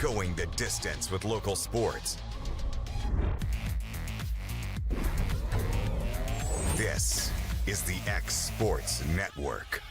going the distance with local sports. This is the X Sports Network.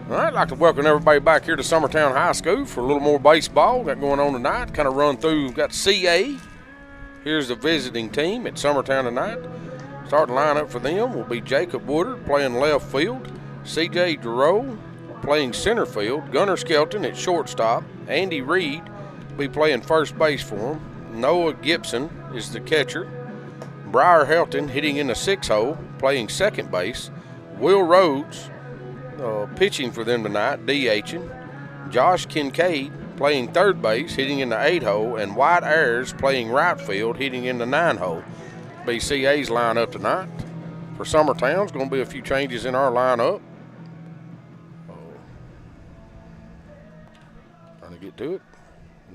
All right, I'd like to welcome everybody back here to Summertown High School for a little more baseball. Got going on tonight. Kind of run through. Got CA. Here's the visiting team at Summertown tonight. Starting lineup for them will be Jacob Woodard playing left field, C.J. Durow playing center field, Gunnar Skelton at shortstop, Andy Reed will be playing first base for him, Noah Gibson is the catcher, Briar Helton hitting in the 6-hole playing second base, Will Rhodes pitching for them tonight, DHing. Josh Kincaid playing third base, hitting in the 8-hole, and White Ayers playing right field, hitting in the 9-hole. BCA's lineup tonight. For Summertown's going to be a few changes in our lineup. Trying to get to it.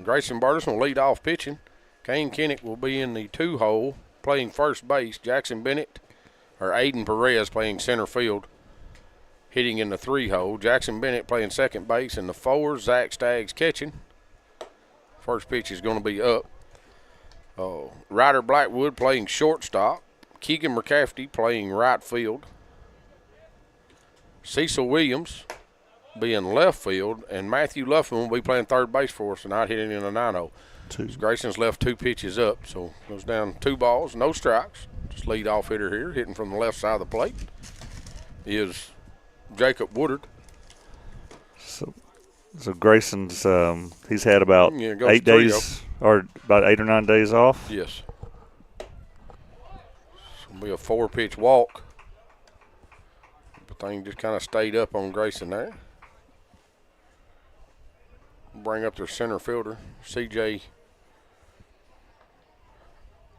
Grayson Burleson will lead off pitching. Kane Kennick will be in the 2-hole playing first base. Jackson Bennett or Aiden Perez playing center field, hitting in the 3-hole. Jackson Bennett playing second base in the 4. Zach Staggs catching. First pitch is going to be up. Ryder Blackwood playing shortstop. Keegan McCafferty playing right field. Cecil Williams being left field. And Matthew Luffman will be playing third base for us tonight, hitting in the 9-0. Grayson's left 2 pitches up, so goes down 2 balls, no strikes. Just lead off hitter here, hitting from the left side of the plate is Jacob Woodard. So Grayson's he's had about 8 days or about 8 or 9 days off. Yes. It's going to be a 4-pitch walk. Everything just kind of stayed up on Grayson there. Bring up their center fielder, CJ.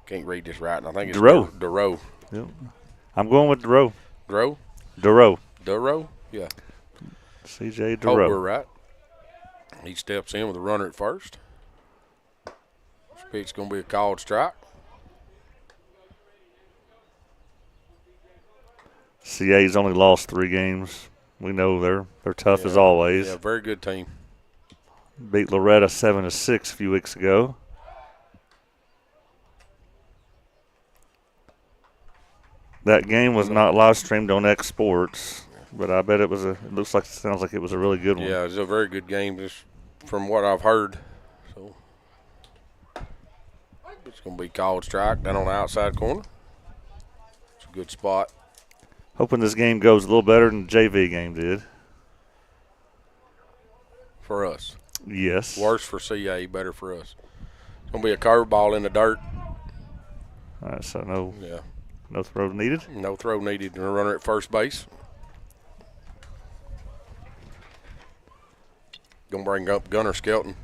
Can't read this right, and I think it's Durow. Yep. I'm going with Durow. Durow? Yeah. CJ Durow. Hope we're right. He steps in with a runner at first. This pitch is going to be a called strike. CA's only lost 3 games. We know they're tough as always. Yeah, very good team. Beat Loretta 7-6 a few weeks ago. That game was not live streamed on X Sports, but I bet it sounds like it was a really good one. Yeah, it was a very good game, just from what I've heard. So it's going to be called strike down on the outside corner. It's a good spot. Hoping this game goes a little better than the JV game did. For us. Yes. Worse for CA, better for us. It's going to be a curveball in the dirt. All right, so no throw needed? No throw needed. And a runner at first base. Going to bring up Gunnar Skelton.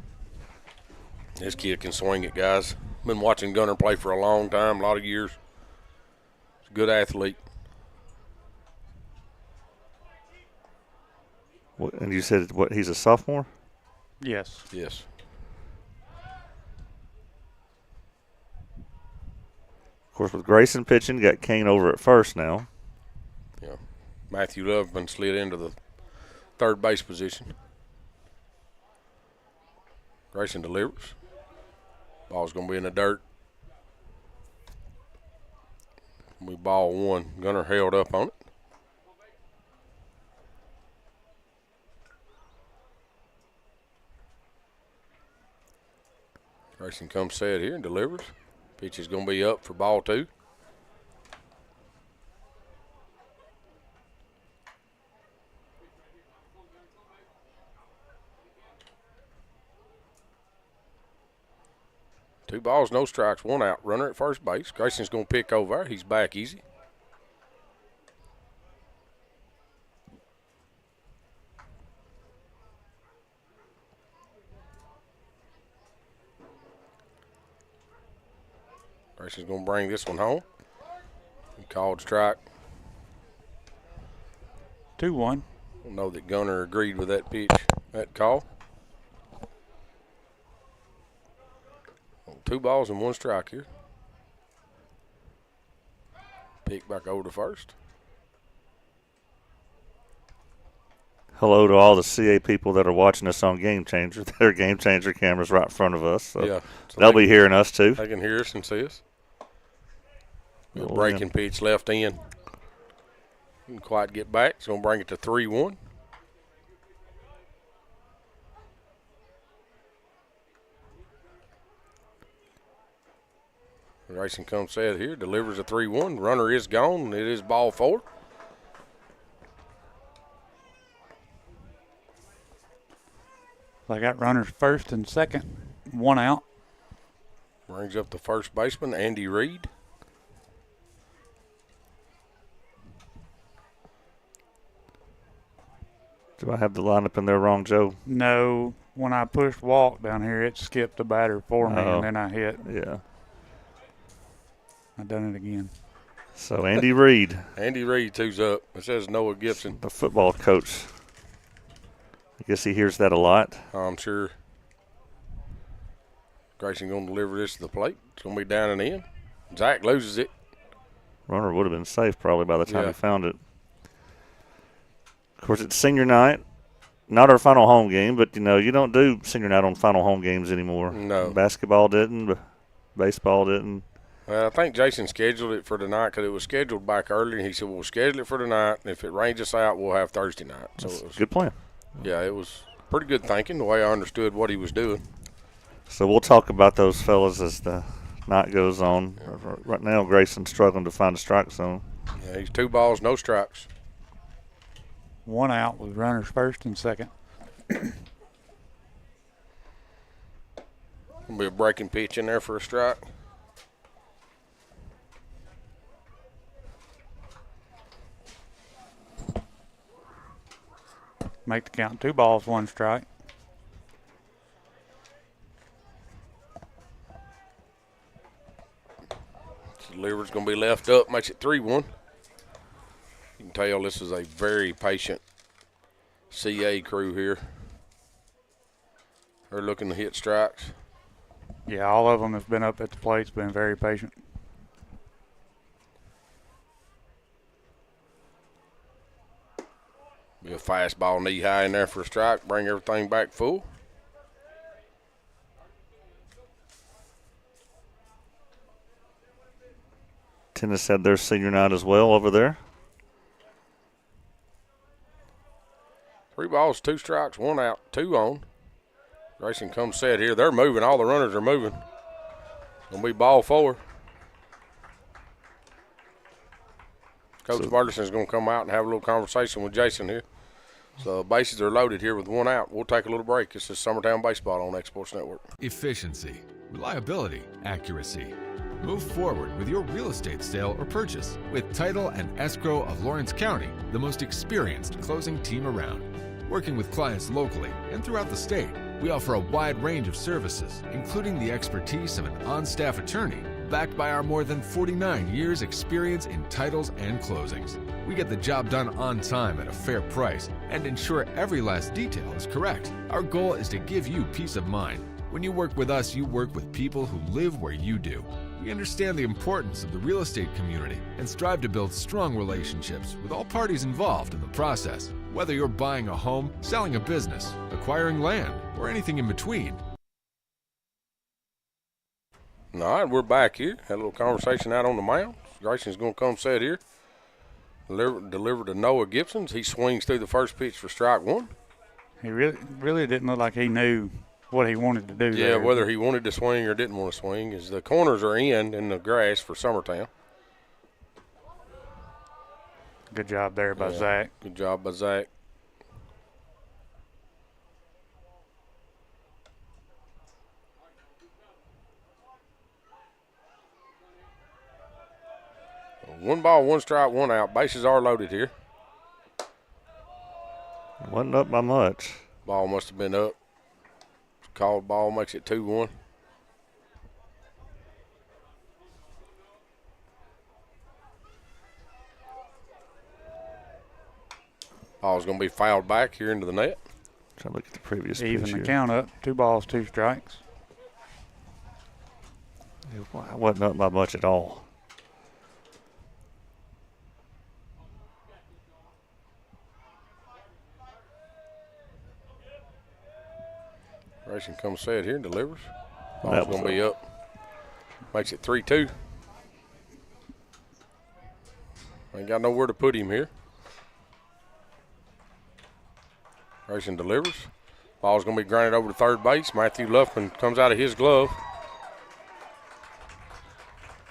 This kid can swing it, guys. Been watching Gunnar play for a long time, a lot of years. He's a good athlete. And you said he's a sophomore? Yes. Yes. Of course, with Grayson pitching, got Kane over at first now. Yeah. Matthew Loveman slid into the third base position. Grayson delivers. Ball's going to be in the dirt. We ball 1. Gunnar held up on it. Grayson comes set here and delivers. Pitch is going to be up for ball 2. Two balls, no strikes, 1 out. Runner at first base. Grayson's going to pick over. He's back easy. Grayson's going to bring this one home. He called strike. 2-1. We'll know that Gunner agreed with that pitch, that call. 2 balls and 1 strike here. Pick back over to first. Hello to all the CA people that are watching us on Game Changer. Their Game Changer camera's right in front of us. So Yeah. So they'll be hearing us too. They can hear us and see us. A Oh, breaking pitch left in. Didn't quite get back. It's going to bring it to 3-1. Grayson comes set here, delivers a 3-1. Runner is gone. It is ball 4. They got runners first and second, 1 out. Brings up the first baseman, Andy Reed. Do I have the lineup in there wrong, Joe? No, when I pushed walk down here, it skipped the batter for me, Oh. and then I hit. Yeah. I done it again. So Andy Reed, Andy Reed, 2's up. It says Noah Gibson. the football coach. I guess he hears that a lot. I'm sure Grayson going to deliver this to the plate. It's going to be down and in. Zach loses it. Runner would have been safe probably by the time Yeah. he found it. Of course, it's senior night. Not our final home game, but, you don't do senior night on final home games anymore. No. Basketball didn't, but baseball didn't. Well, I think Jason scheduled it for tonight because it was scheduled back early. And he said, we'll schedule it for tonight. And if it rains us out, we'll have Thursday night. So That's it was, a good plan. yeah, it was pretty good thinking the way I understood what he was doing. So we'll talk about those fellas as the night goes on. Right now, Grayson's struggling to find a strike zone. Yeah, he's 2 balls, no strikes. 1 out with runners first and second. Gonna be a breaking pitch in there for a strike. Make the count 2 balls, 1 strike. Delivery's going to be left up, makes it 3-1. You can tell this is a very patient CA crew here. They're looking to hit strikes. Yeah, all of them have been up at the plates, been very patient. Be a fastball knee high in there for a strike, bring everything back full. Tennis had their senior night as well over there. 3 balls, 2 strikes, 1 out, 2 on. Grayson comes set here. They're moving. All the runners are moving. Gonna be ball 4. Coach Burleson's gonna come out and have a little conversation with Jason here. So bases are loaded here with 1 out. We'll take a little break. This is Summertown Baseball on X Sports Network. Efficiency, reliability, accuracy. Move forward with your real estate sale or purchase with Title and Escrow of Lawrence County, the most experienced closing team around. Working with clients locally and throughout the state, we offer a wide range of services, including the expertise of an on-staff attorney, backed by our more than 49 years experience in titles and closings. We get the job done on time at a fair price and ensure every last detail is correct. Our goal is to give you peace of mind. When you work with us, you work with people who live where you do. We understand the importance of the real estate community and strive to build strong relationships with all parties involved in the process. Whether you're buying a home, selling a business, acquiring land, or anything in between. All right, we're back here. Had a little conversation out on the mound. Grayson's going to come set here. Deliver to Noah Gibson. He swings through the first pitch for strike 1. He really didn't look like he knew what he wanted to do. Yeah, there. whether he wanted to swing or didn't want to swing, is the corners are in the grass for Summertown. Good job there by Zach. Good job by Zach. One ball, 1 strike, 1 out. Bases are loaded here. Wasn't up by much. Ball must have been up. Called ball makes it 2-1. Ball's going to be fouled back here into the net. Trying to look at the previous Even pitch the here. count up. 2 balls, 2 strikes. It wasn't up by much at all. Grayson comes set here and delivers. That Ball's was going to be up. Makes it 3-2. Ain't got nowhere to put him here. Grayson delivers. Ball's going to be grounded over to third base. Matthew Luffman comes out of his glove.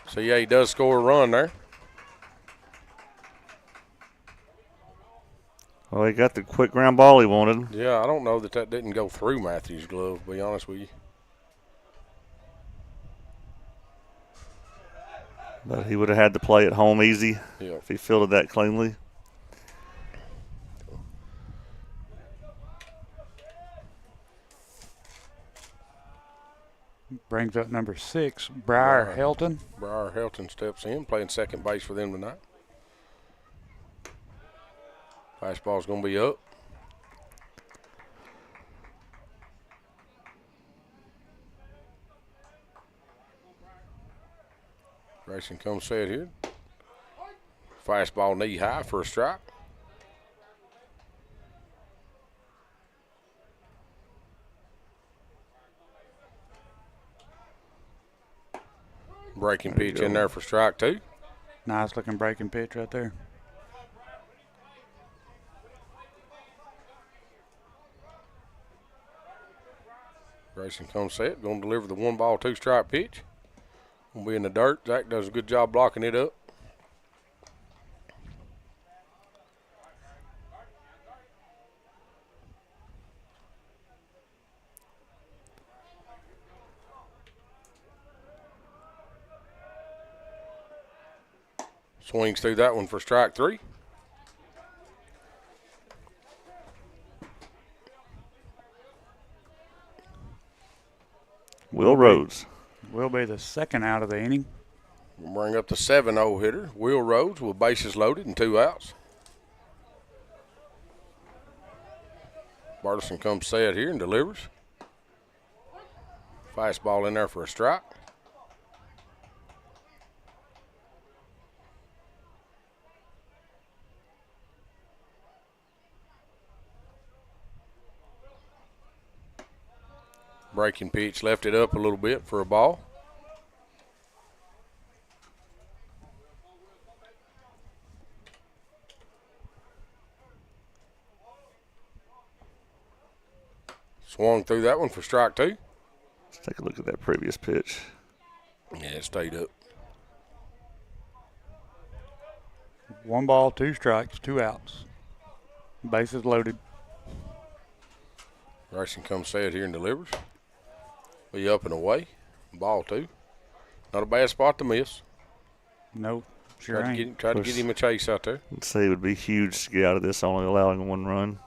So, yeah, he does score a run there. Well, he got the quick ground ball he wanted. Yeah, I don't know that didn't go through Matthew's glove, to be honest with you. But he would have had to play at home easy if he fielded that cleanly. Brings up number 6, Briar Helton. Briar Helton steps in, playing second base for them tonight. Fastball's going to be up. Grayson comes set here. Fastball knee high for a strike. Breaking pitch in there for strike 2. Nice looking breaking pitch right there. Grayson comes set, going to deliver the 1-ball, 2-strike pitch. Going to be in the dirt. Zach does a good job blocking it up. Swings through that one for strike 3. Will Rhodes. Will be the second out of the inning. We'll bring up the 7-0 hitter, Will Rhodes, with bases loaded and 2 outs. Bartleson comes set here and delivers. Fastball in there for a strike. Breaking pitch, left it up a little bit for a ball. Swung through that one for strike 2. Let's take a look at that previous pitch. Yeah, it stayed up. 1 ball, 2 strikes, 2 outs. Bases loaded. Grayson comes set here and delivers. Be up and away. Ball 2. Not a bad spot to miss. Nope, sure ain't. Try to get him a chase out there. I'd say it would be huge to get out of this, only allowing 1 run.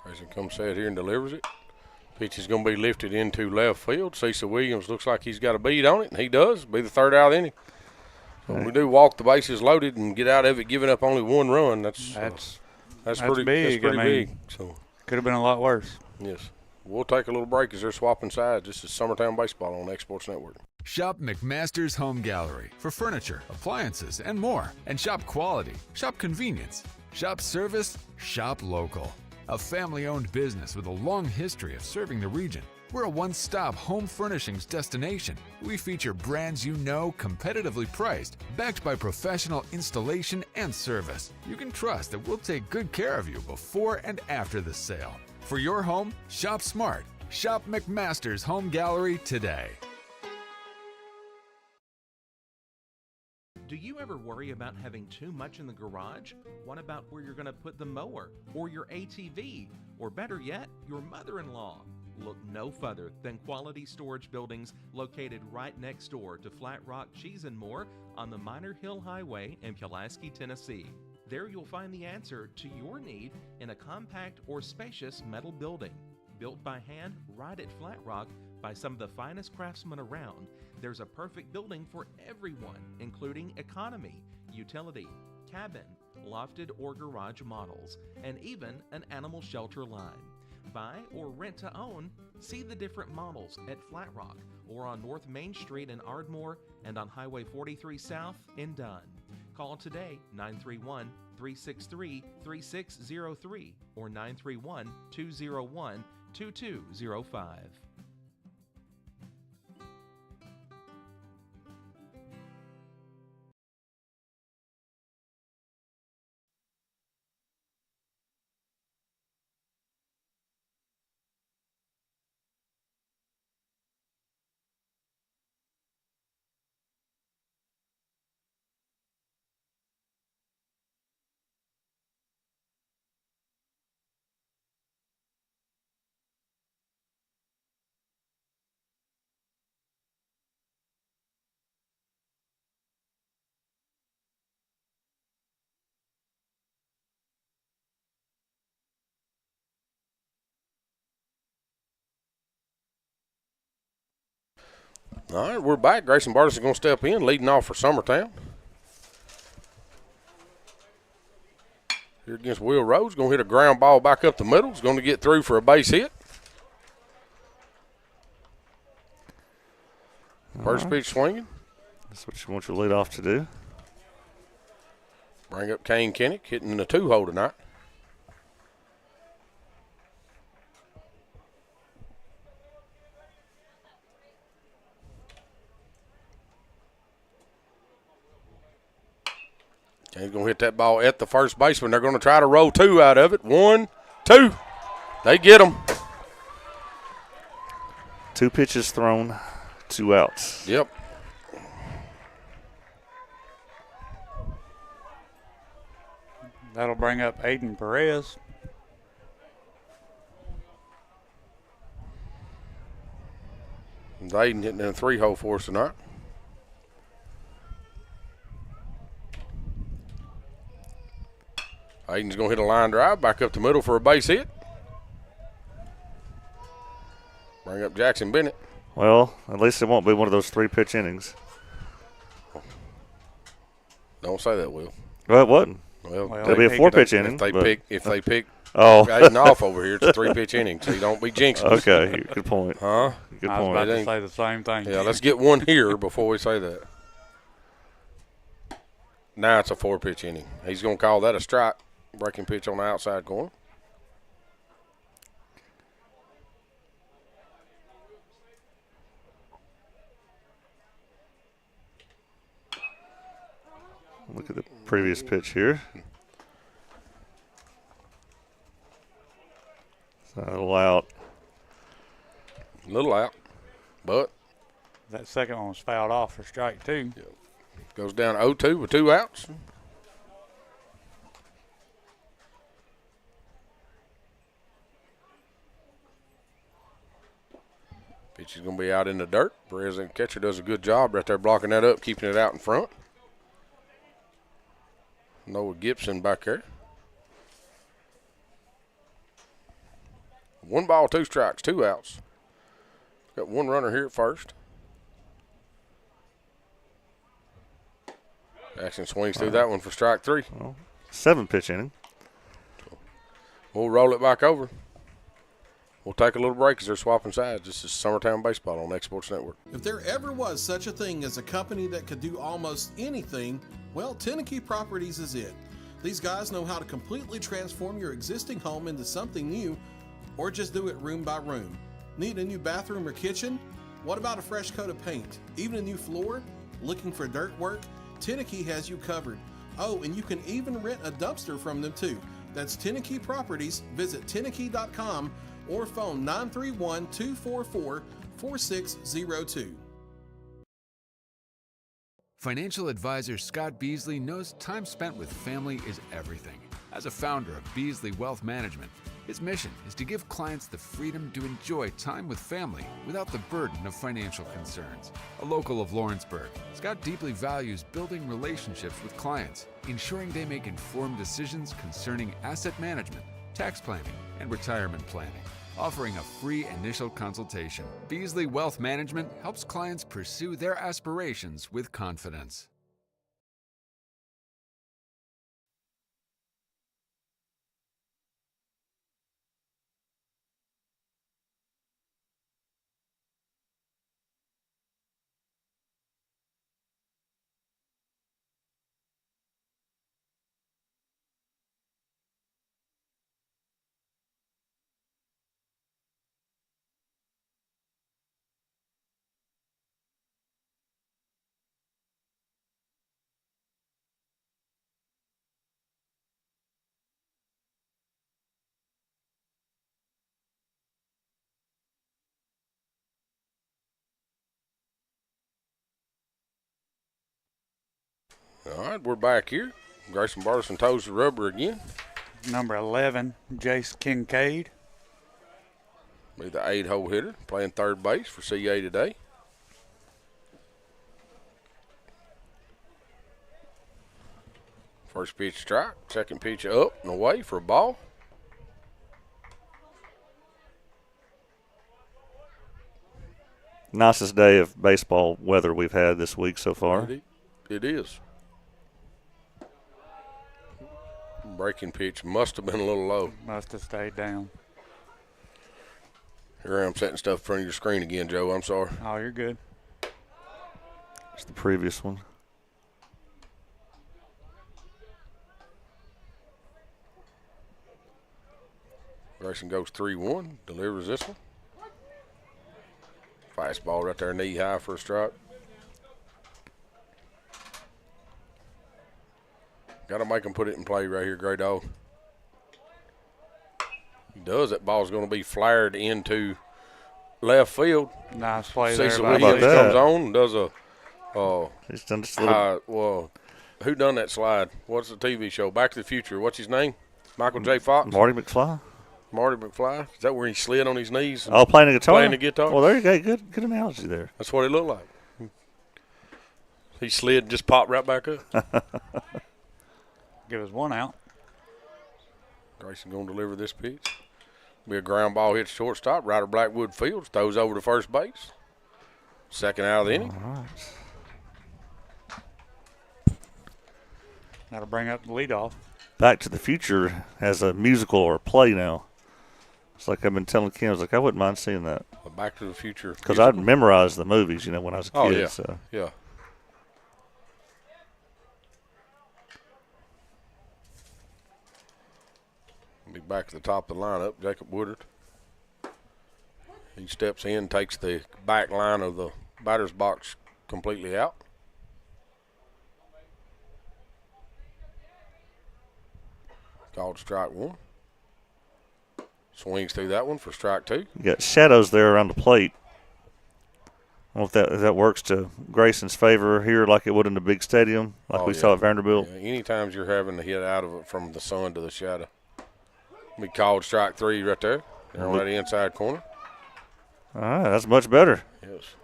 Grayson comes set here and delivers it. Pitch is going to be lifted into left field. Cecil Williams looks like he's got a beat on it, and he does. Be the 3rd out of the inning. So we do walk the bases loaded and get out of it, giving up only 1 run. That's pretty big. That's pretty big. So could have been a lot worse. yes, we'll take a little break as they're swapping sides. This is Summertown Baseball on Exports Network. Shop McMaster's Home Gallery for furniture, appliances, and more. And shop quality, shop convenience, shop service, shop local. A family-owned business with a long history of serving the region. We're a one-stop home furnishings destination. We feature brands you know, competitively priced, backed by professional installation and service. You can trust that we'll take good care of you before and after the sale. For your home, shop smart. Shop McMaster's Home Gallery today. Do you ever worry about having too much in the garage? What about where you're going to put the mower, or your ATV, or better yet, your mother-in-law? Look no further than Quality Storage Buildings located right next door to Flat Rock Cheese and More on the Minor Hill Highway in Pulaski, Tennessee. There you'll find the answer to your need in a compact or spacious metal building. Built by hand right at Flat Rock by some of the finest craftsmen around, there's a perfect building for everyone, including economy, utility, cabin, lofted or garage models, and even an animal shelter line. Buy or rent to own? See the different models at Flat Rock or on North Main Street in Ardmore and on Highway 43 South in Dunn. Call today 931-363-3603 or 931-201-2205. All right, we're back. Grayson Bartis is going to step in, leading off for Summertown. Here against Will Rhodes, going to hit a ground ball back up the middle. He's going to get through for a base hit. First pitch swinging. That's what you want your leadoff to do. Bring up Kane Kinnick, hitting in the 2-hole tonight. Kane's going to hit that ball at the first baseman. They're going to try to roll 2 out of it. 1, 2. They get them. 2 pitches thrown, 2 outs. Yep. That'll bring up Aiden Perez. Aiden hitting in a 3-hole for us tonight. Aiden's going to hit a line drive back up the middle for a base hit. Bring up Jackson Bennett. Well, at least it won't be one of those 3-pitch innings. Don't say that, Will. Well, it wasn't. Well, It'll be a 4-pitch inning. If they pick Oh. Aiden off over here, it's a 3-pitch inning, so you don't be jinxing. Okay, good point. Huh? Good I was point. about to say the same thing. Yeah, let's get one here before we say that. Now it's a 4-pitch inning. He's going to call that a strike. Breaking pitch on the outside corner. Look at the previous pitch here. So a little out. A little out, but That second one was fouled off for strike 2. goes down 0-2 with 2 outs. Pitch is going to be out in the dirt. Perez, the catcher, does a good job right there blocking that up, keeping it out in front. Noah Gibson back there. 1 ball, 2 strikes, 2 outs. Got 1 runner here at first. Jackson swings through that one for strike 3. Well, 7-pitch inning. We'll roll it back over. We'll take a little break as they're swapping sides. This is Summertown Baseball on X Sports Network. If there ever was such a thing as a company that could do almost anything, well, Tenneke Properties is it. These guys know how to completely transform your existing home into something new, or just do it room by room. Need a new bathroom or kitchen? What about a fresh coat of paint? Even a new floor? Looking for dirt work? Tenneke has you covered. Oh, and you can even rent a dumpster from them too. That's Tenneke Properties. Visit Tenneke.com or phone 931-244-4602. Financial advisor Scott Beasley knows time spent with family is everything. As a founder of Beasley Wealth Management, his mission is to give clients the freedom to enjoy time with family without the burden of financial concerns. A local of Lawrenceburg, Scott deeply values building relationships with clients, ensuring they make informed decisions concerning asset management, tax planning, and retirement planning. Offering a free initial consultation, Beasley Wealth Management helps clients pursue their aspirations with confidence. All right, we're back here. Grayson Barterson toes the rubber again. Number 11, Jace Kincaid. Be the 8-hole hitter, playing third base for CA today. First pitch strike, second pitch up and away for a ball. Nicest day of baseball weather we've had this week so far. It is. Breaking pitch must have been a little low. Must have stayed down. Here I am setting stuff in front of your screen again, Joe. I'm sorry. Oh, you're good. It's the previous one. Grayson goes 3-1, delivers this one. Fastball right there, knee high for a strike. Got to make him put it in play right here, Gray Dog. He does. That ball's going to be flared into left field. Nice play there. Cecil by Williams that? comes on and does a He's done just a little. well, who done that slide? What's the TV show? Back to the Future. What's his name? Michael J. Fox? Marty McFly. Marty McFly. Is that where he slid on his knees? Oh, playing the guitar? Playing the guitar? Well, there you go. Good analogy there. That's what it looked like. He slid and just popped right back up. Give us one out. Grayson going to deliver this pitch. Be a ground ball hit shortstop. Ryder Blackwood fields. Throws over to first base. Second out of the inning. All right. That'll bring up the leadoff. Back to the Future has a musical or a play now. It's like I've been telling Kim, I was like, I wouldn't mind seeing that. Back to the Future. Because I'd memorized the movies, when I was a kid. Oh, yeah. So. Yeah. Be back at the top of the lineup, Jacob Woodard. He steps in, takes the back line of the batter's box completely out. Called strike one. Swings through that one for strike two. You got shadows there around the plate. I don't know if that works to Grayson's favor here like it would in the big stadium, like we saw at Vanderbilt. Yeah, anytime you're having to hit out of it from the sun to the shadow. We called strike three right there. They're on that inside corner. All right, that's much better. Yes.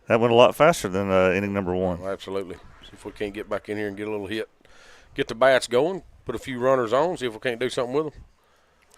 That went a lot faster than inning number one. Oh, absolutely. See if we can't get back in here and get a little hit. Get the bats going, put a few runners on, see if we can't do something with them.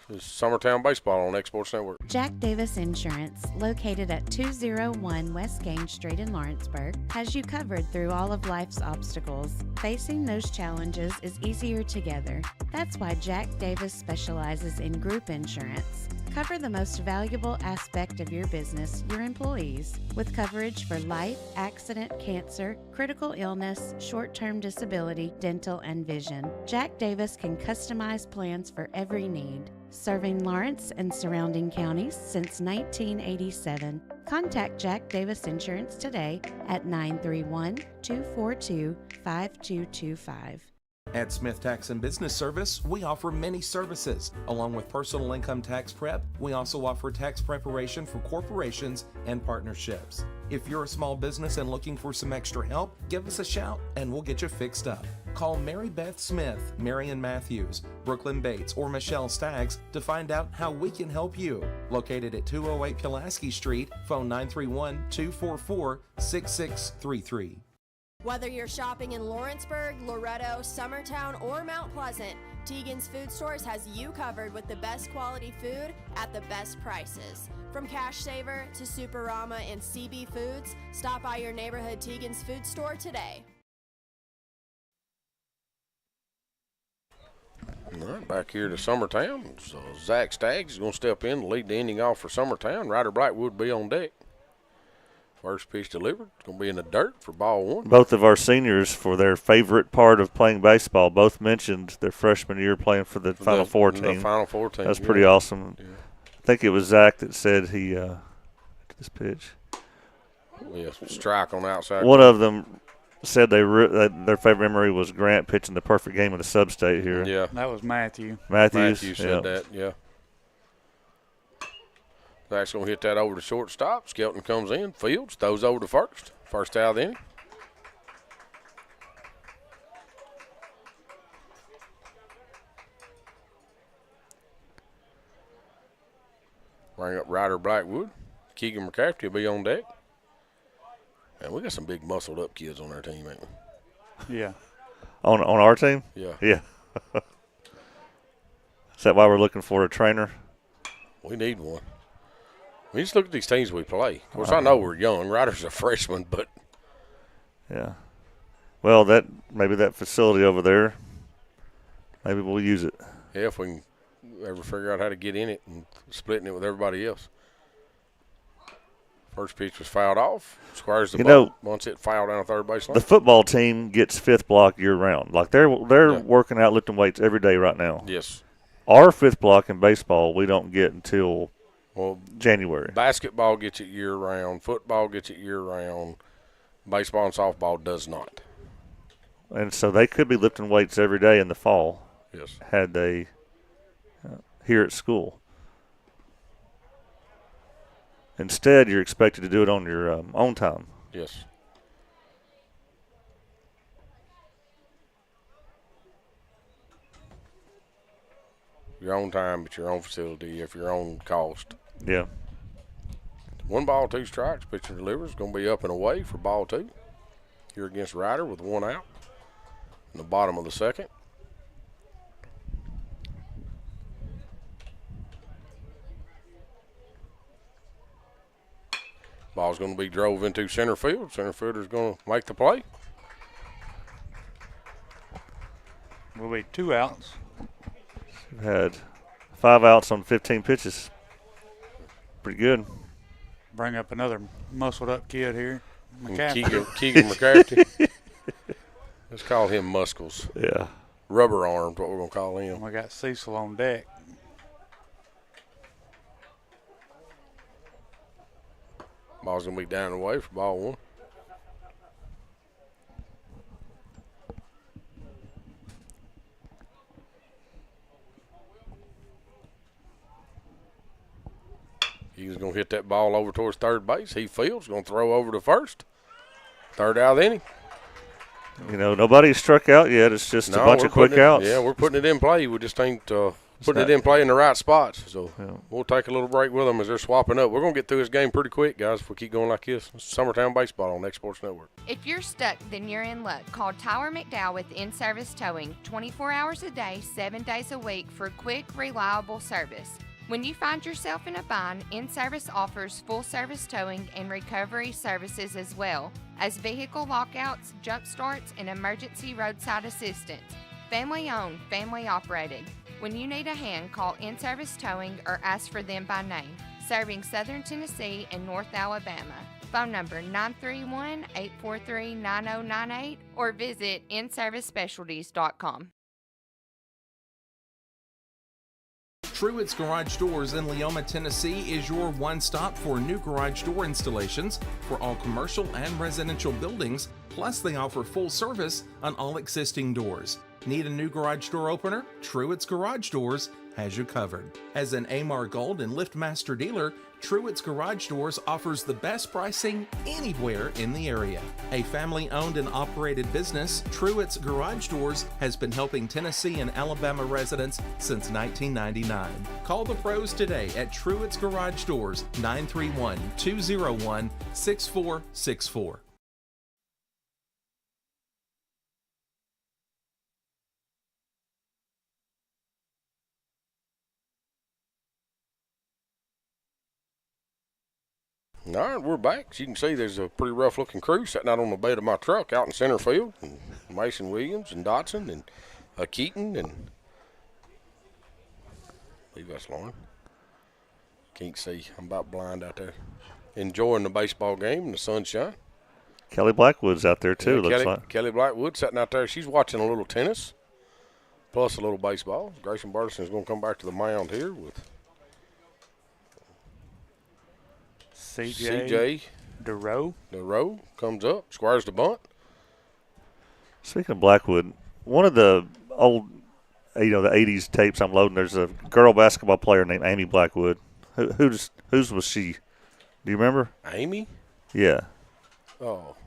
This is Summertown Baseball on X Sports Network. Jack Davis Insurance, located at 201 West Gaines Street in Lawrenceburg, has you covered through all of life's obstacles. Facing those challenges is easier together. That's why Jack Davis specializes in group insurance. Cover the most valuable aspect of your business, your employees, with coverage for life, accident, cancer, critical illness, short-term disability, dental, and vision. Jack Davis can customize plans for every need. Serving Lawrence and surrounding counties since 1987. Contact Jack Davis Insurance today at 931-242-5225. At Smith Tax and Business Service, we offer many services. Along with personal income tax prep, we also offer tax preparation for corporations and partnerships. If you're a small business and looking for some extra help, give us a shout and we'll get you fixed up. Call Mary Beth Smith, Marion Matthews, Brooklyn Bates, or Michelle Staggs to find out how we can help you. Located at 208 Pulaski Street, phone 931-244-6633. Whether you're shopping in Lawrenceburg, Loretto, Summertown, or Mount Pleasant, Teagan's Food Stores has you covered with the best quality food at the best prices. From Cash Saver to Superama and CB Foods, stop by your neighborhood Teagan's Food Store today. All right, back here to Summertown. So Zach Staggs is going to step in to lead the inning off for Summertown. Ryder Blackwood will be on deck. First pitch delivered. It's going to be in the dirt for ball one. Both of our seniors, for their favorite part of playing baseball, both mentioned their freshman year playing for the Final Four team. The Final Four team. That's pretty awesome. Yeah. I think it was Zach that said he this pitch. Yeah, strike on the outside. One of them said their favorite memory was Grant pitching the perfect game in the sub-state here. Yeah. That was Matthew. Matthew said that, yeah. Zach's going to hit that over to shortstop. Skelton comes in, fields, throws over to first. First out of the inning. Bring up Ryder Blackwood. Keegan McCafferty will be on deck. And we got some big muscled up kids on our team, ain't we? Yeah. On our team? Yeah. Yeah. Is that why we're looking for a trainer? We need one. We just look at these teams we play. Of course, I know we're young. Ryder's a freshman, but yeah. Well, maybe that facility over there, maybe we'll use it. yeah, if we can ever figure out how to get in it and splitting it with everybody else. First pitch was fouled off. Squires the ball. Once it fouled down the third baseline. The football team gets fifth block year round. Like they're working out lifting weights every day right now. Yes. Our fifth block in baseball we don't get until January. Basketball gets it year round. Football gets it year round. Baseball and softball does not. And so they could be lifting weights every day in the fall. Yes. Had they here at school. Instead, you're expected to do it on your own time. Yes. Your own time at your own facility, if your own cost. Yeah. 1 ball, 2 strikes. Pitcher delivers. Going to be up and away for ball 2. Here against Ryder with 1 out in the bottom of the second. Ball's going to be drove into center field. Center fielder's going to make the play. Will be 2 outs. We've had 5 outs on 15 pitches. Pretty good. Bring up another muscled up kid here. McCafferty. Keegan McCafferty. Let's call him Muscles. Yeah. Rubber armed, what we're going to call him. We got Cecil on deck. Ball's going to be down and away for ball 1. He's going to hit that ball over towards third base. He fields, going to throw over to first. Third out of the inning. Nobody's struck out yet. It's just a bunch of quick outs. Yeah, we're putting it in play. We just ain't putting it in play in the right spots. So we'll take a little break with them as they're swapping up. We're going to get through this game pretty quick, guys, if we keep going like this. It's Summertown Baseball on X Sports Network. If you're stuck, then you're in luck. Call Tyler McDowell with In-Service Towing, 24 hours a day, 7 days a week for quick, reliable service. When you find yourself in a bind, In-Service offers full-service towing and recovery services as well as vehicle lockouts, jump starts, and emergency roadside assistance. Family-owned, family-operated. When you need a hand, call In-Service Towing or ask for them by name. Serving Southern Tennessee and North Alabama. Phone number 931-843-9098 or visit inservicespecialties.com. Truett's Garage Doors in Leoma, Tennessee is your one-stop for new garage door installations for all commercial and residential buildings, plus they offer full service on all existing doors. Need a new garage door opener? Truett's Garage Doors has you covered. As an Amar Gold and LiftMaster dealer, Truett's Garage Doors offers the best pricing anywhere in the area. A family-owned and operated business, Truett's Garage Doors has been helping Tennessee and Alabama residents since 1999. Call the pros today at Truett's Garage Doors, 931-201-6464. All right, we're back. As you can see, there's a pretty rough-looking crew sitting out on the bed of my truck out in center field. And Mason Williams and Dotson and Keaton and I believe that's Lauren. Can't see. I'm about blind out there. Enjoying the baseball game in the sunshine. Kelly Blackwood's out there, too, looks like. Kelly Blackwood sitting out there. She's watching a little tennis plus a little baseball. Grayson Burleson is going to come back to the mound here with CJ DeRoe comes up, squares the bunt. Speaking of Blackwood, one of the old, the 80s tapes I'm loading, there's a girl basketball player named Amy Blackwood. Whose was she? Do you remember? Amy? Yeah. Oh.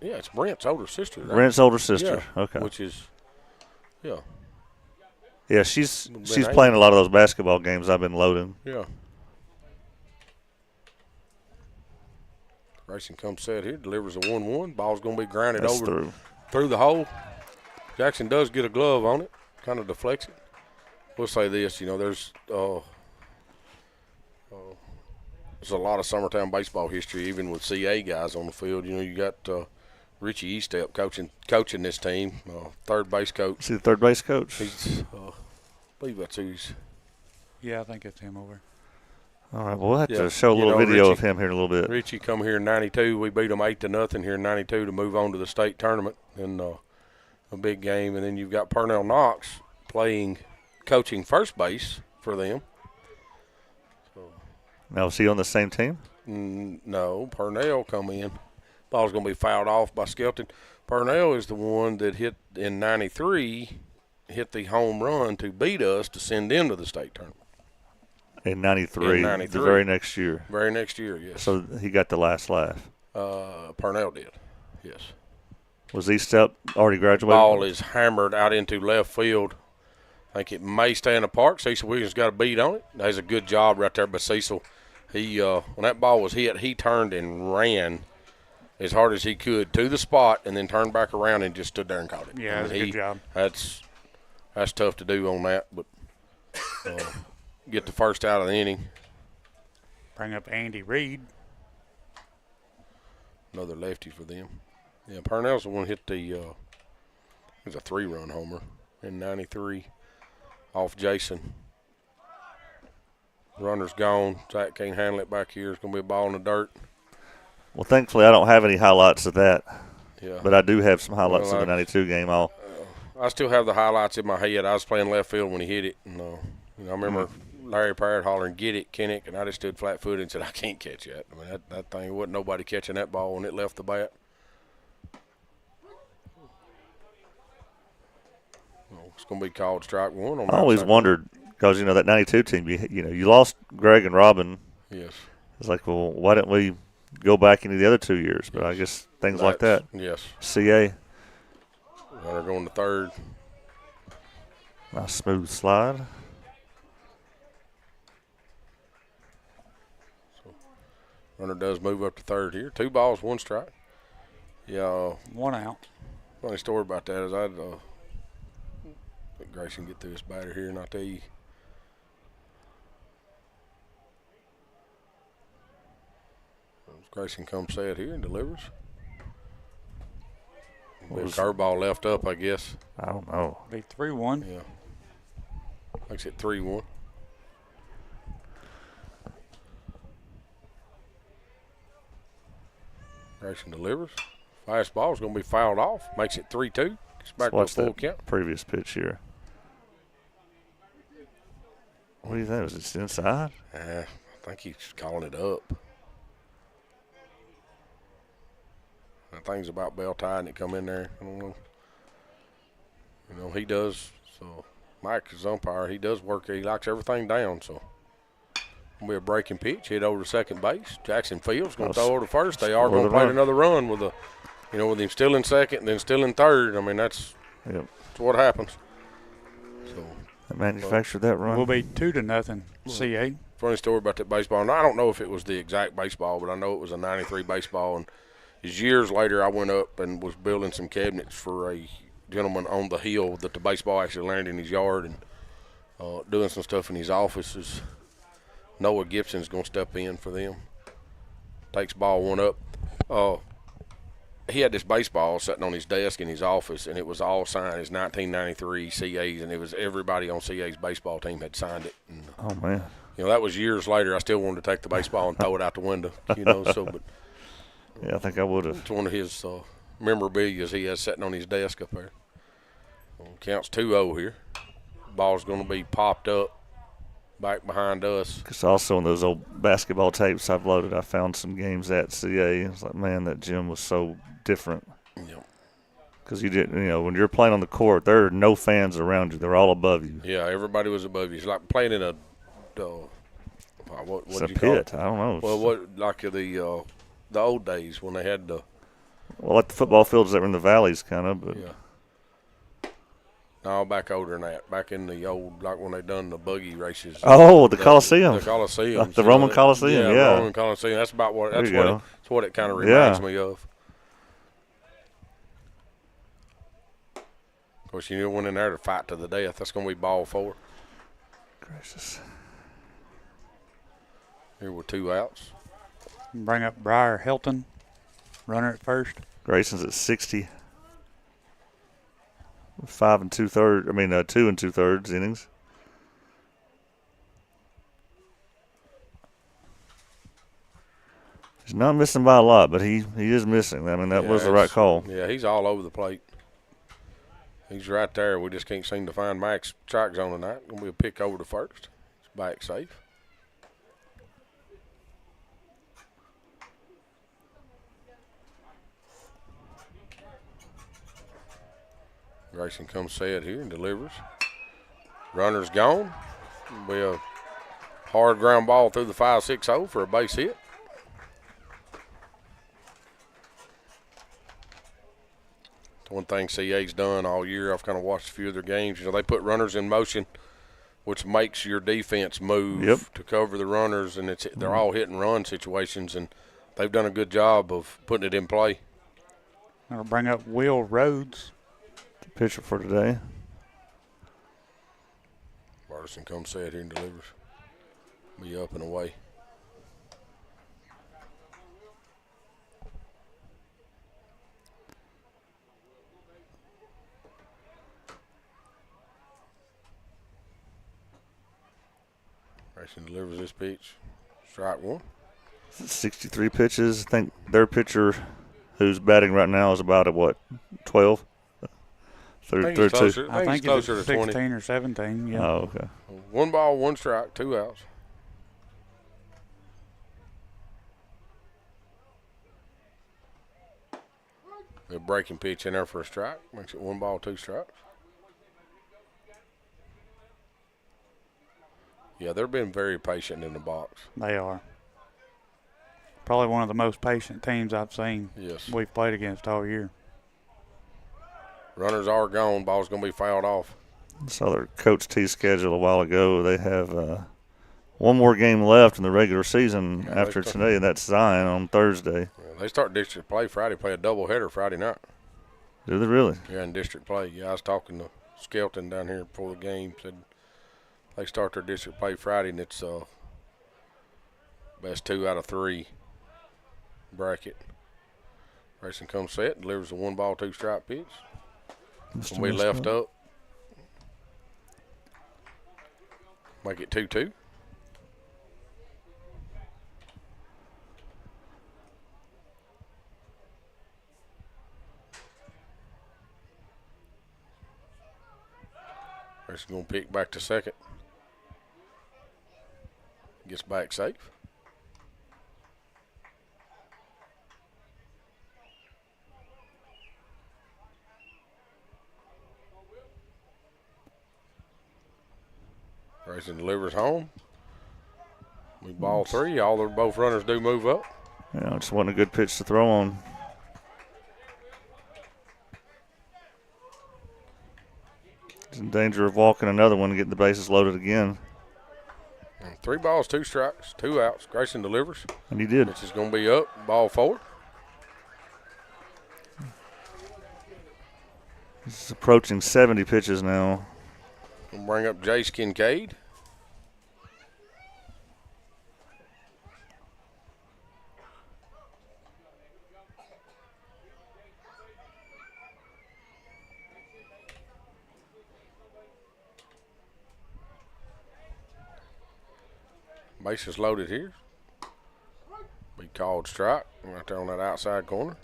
Yeah, it's Brent's older sister. Right? Brent's older sister. Yeah, okay. Which is, yeah. Yeah, she's playing a lot of those basketball games I've been loading. Yeah. Grayson comes set here, delivers a 1-1. Ball's going to be grounded That's over through the hole. Jackson does get a glove on it, kind of deflects it. We'll say this, there's a lot of Summertown baseball history, even with CA guys on the field. You got Richie Eastep coaching this team, third base coach. See the third base coach? He's, I believe that's who he's. Yeah, I think it's him over. All right, well, we'll have to show a little video of him here in a little bit. Richie come here in 92. We beat them 8-0 here in 92 to move on to the state tournament in a big game. And then you've got Purnell Knox coaching first base for them. Now, is he on the same team? No, Purnell come in. Ball's going to be fouled off by Skelton. Purnell is the one that hit in 93, hit the home run to beat us to send them to the state tournament. In 93, the very next year. Very next year, yes. So he got the last laugh. Purnell did, yes. Was Eastep already graduated? Ball is hammered out into left field. I think it may stay in the park. Cecil Williams got a beat on it. That's a good job right there by Cecil. He when that ball was hit, he turned and ran as hard as he could to the spot and then turned back around and just stood there and caught it. Yeah, that's a good job. That's tough to do on that, but get the first out of the inning. Bring up Andy Reed. Another lefty for them. Yeah, Purnell's the one hit it was a 3-run homer in 93 off Jason. Runner's gone. Zach can't handle it back here. It's going to be a ball in the dirt. Well, thankfully, I don't have any highlights of that. Yeah. But I do have some highlights of the 92 game. I still have the highlights in my head. I was playing left field when he hit it. And, I remember Larry Parrott hollering, "Get it, Kennick," and I just stood flat-footed and said, "I can't catch that." I mean, that thing, wasn't nobody catching that ball when it left the bat. Well, it's going to be called strike one. I always wondered, because, that 92 team, you lost Greg and Robin. Yes. It's like, well, why didn't we go back into the other 2 years? But I guess things like that. Yes. CA. Runner going to third. Nice smooth slide. So, runner does move up to third here. 2 balls, 1 strike. Yeah. 1 out. Funny story about that is I'd let Grayson get through his batter here, and I'll tell you. Grayson comes set here and delivers. A curveball left up, I guess. I don't know. Be 3-1. Yeah. Makes it 3-1. Grayson delivers. Fastball is going to be fouled off. Makes it 3-2. It's back to a full count. Previous pitch here. What do you think? Was it inside? I think he's calling it up. The thing's about bell tied and it come in there. I don't know. He does. So Mike is umpire. He does work. He likes everything down. So it'll be a breaking pitch. Hit over to second base. Jackson Fields going to throw over to first. They are going to play another run with with him still in second and then still in third. I mean, that's what happens. So manufactured that run. Will be 2-0 CA. Funny story about that baseball. And I don't know if it was the exact baseball, but I know it was a 93 baseball. And years later, I went up and was building some cabinets for a gentleman on the hill that the baseball actually landed in his yard, and doing some stuff in his office. Noah Gibson's going to step in for them. Takes ball 1 up. He had this baseball sitting on his desk in his office, and it was all signed as 1993 CAs, and it was everybody on CA's baseball team had signed it. And, oh, man. That was years later. I still wanted to take the baseball and throw it out the window, but – yeah, I think I would have. It's one of his memorabilia he has sitting on his desk up there. Counts 2-0 here. Ball's going to be popped up back behind us. Because also in those old basketball tapes I've loaded, I found some games at CA. It's like, man, that gym was so different. Yeah. Because you didn't, when you're playing on the court, there are no fans around you. They're all above you. Yeah, everybody was above you. It's like playing in a what it's do a you pit. call it? I don't know. Well, the old days when they had the. Well, like the football fields that were in the valleys, kind of. But. Yeah. No, back older than that. Back in the old, like when they done the buggy races. Oh, the Coliseum. The Coliseum. The Roman Coliseum, yeah. yeah. The Roman Coliseum. That's about what. There That's you what. go. That's what it kind of reminds Yeah. me of. Of course, you went in there to fight to the death. That's going to be ball 4. Gracious. Here with 2 outs. Bring up Briar Helton, runner at first. Grayson's at 60. 5 2/3. I mean, 2 2/3 innings. He's not missing by a lot, but he is missing. I mean, that was the right call. Yeah, he's all over the plate. He's right there. We just can't seem to find Max strike zone tonight. Going to be a pick over to first. It's back safe. Grayson comes set here and delivers. Runner's gone. It'll be a hard ground ball through the 5-6-0 for a base hit. One thing CA's done all year, I've kind of watched a few of their games. You know, they put runners in motion, which makes your defense move to cover the runners, and they're all hit and run situations, and they've done a good job of putting it in play. I'll bring up Will Rhodes. The pitcher for today. Barterson comes set here and delivers. Be up and away. Grayson delivers this pitch. Strike 1. 63 pitches. I think their pitcher, who's batting right now, is about at 12? I think he's closer, I think he's closer it's to 16 20. or 17. Yeah. Oh, okay. 1 ball, 1 strike, 2 outs. A breaking pitch in there for a strike. Makes it 1 ball, 2 strikes. Yeah, they're being very patient in the box. They are. Probably one of the most patient teams I've seen. Yes. We've played against all year. Runners are gone. Ball's going to be fouled off. Saw their Coach T schedule a while ago. They have one more game left in the regular season after today, and that's Zion on Thursday. They start district play Friday, play a doubleheader Friday night. Do they really? Yeah, in district play. Yeah, I was talking to Skelton down here before the game. Said they start their district play Friday, and it's best 2 out of 3 bracket. Grayson comes set, delivers a 1 ball, 2 strike pitch. When we left up. Make it 2-2. Grayson going to pick back to second. Gets back safe. Grayson delivers home. We ball 3. Both runners do move up. Yeah, it just wasn't a good pitch to throw on. He's in danger of walking another one and getting the bases loaded again. 3 balls, 2 strikes, 2 outs. Grayson delivers. And he did. Which is going to be up. Ball 4. He's approaching 70 pitches now. We'll bring up Jace Kincaid. Bases loaded here. Be called strike right there on that outside corner.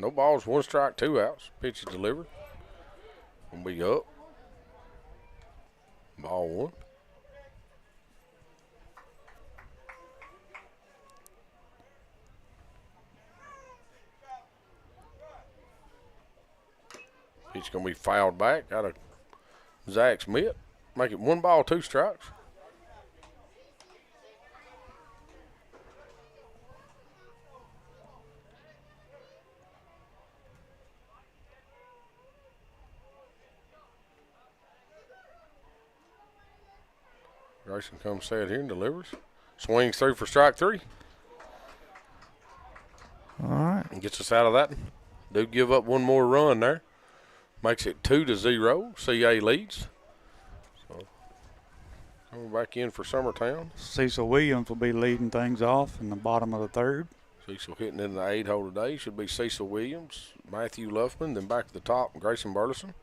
No balls, 1 strike, 2 outs. Pitch is delivered. Gonna be up. Ball 1. Pitch gonna be fouled back out of Zach's mitt. Make it 1 ball, 2 strikes. Grayson comes set here and delivers. Swings through for strike 3. All right. And gets us out of that. Do give up one more run there. Makes it 2-0. CA leads. So coming back in for Summertown. Cecil Williams will be leading things off in the bottom of the third. Cecil hitting in the 8-hole today. Should be Cecil Williams, Matthew Luffman, then back to the top, Grayson Burleson.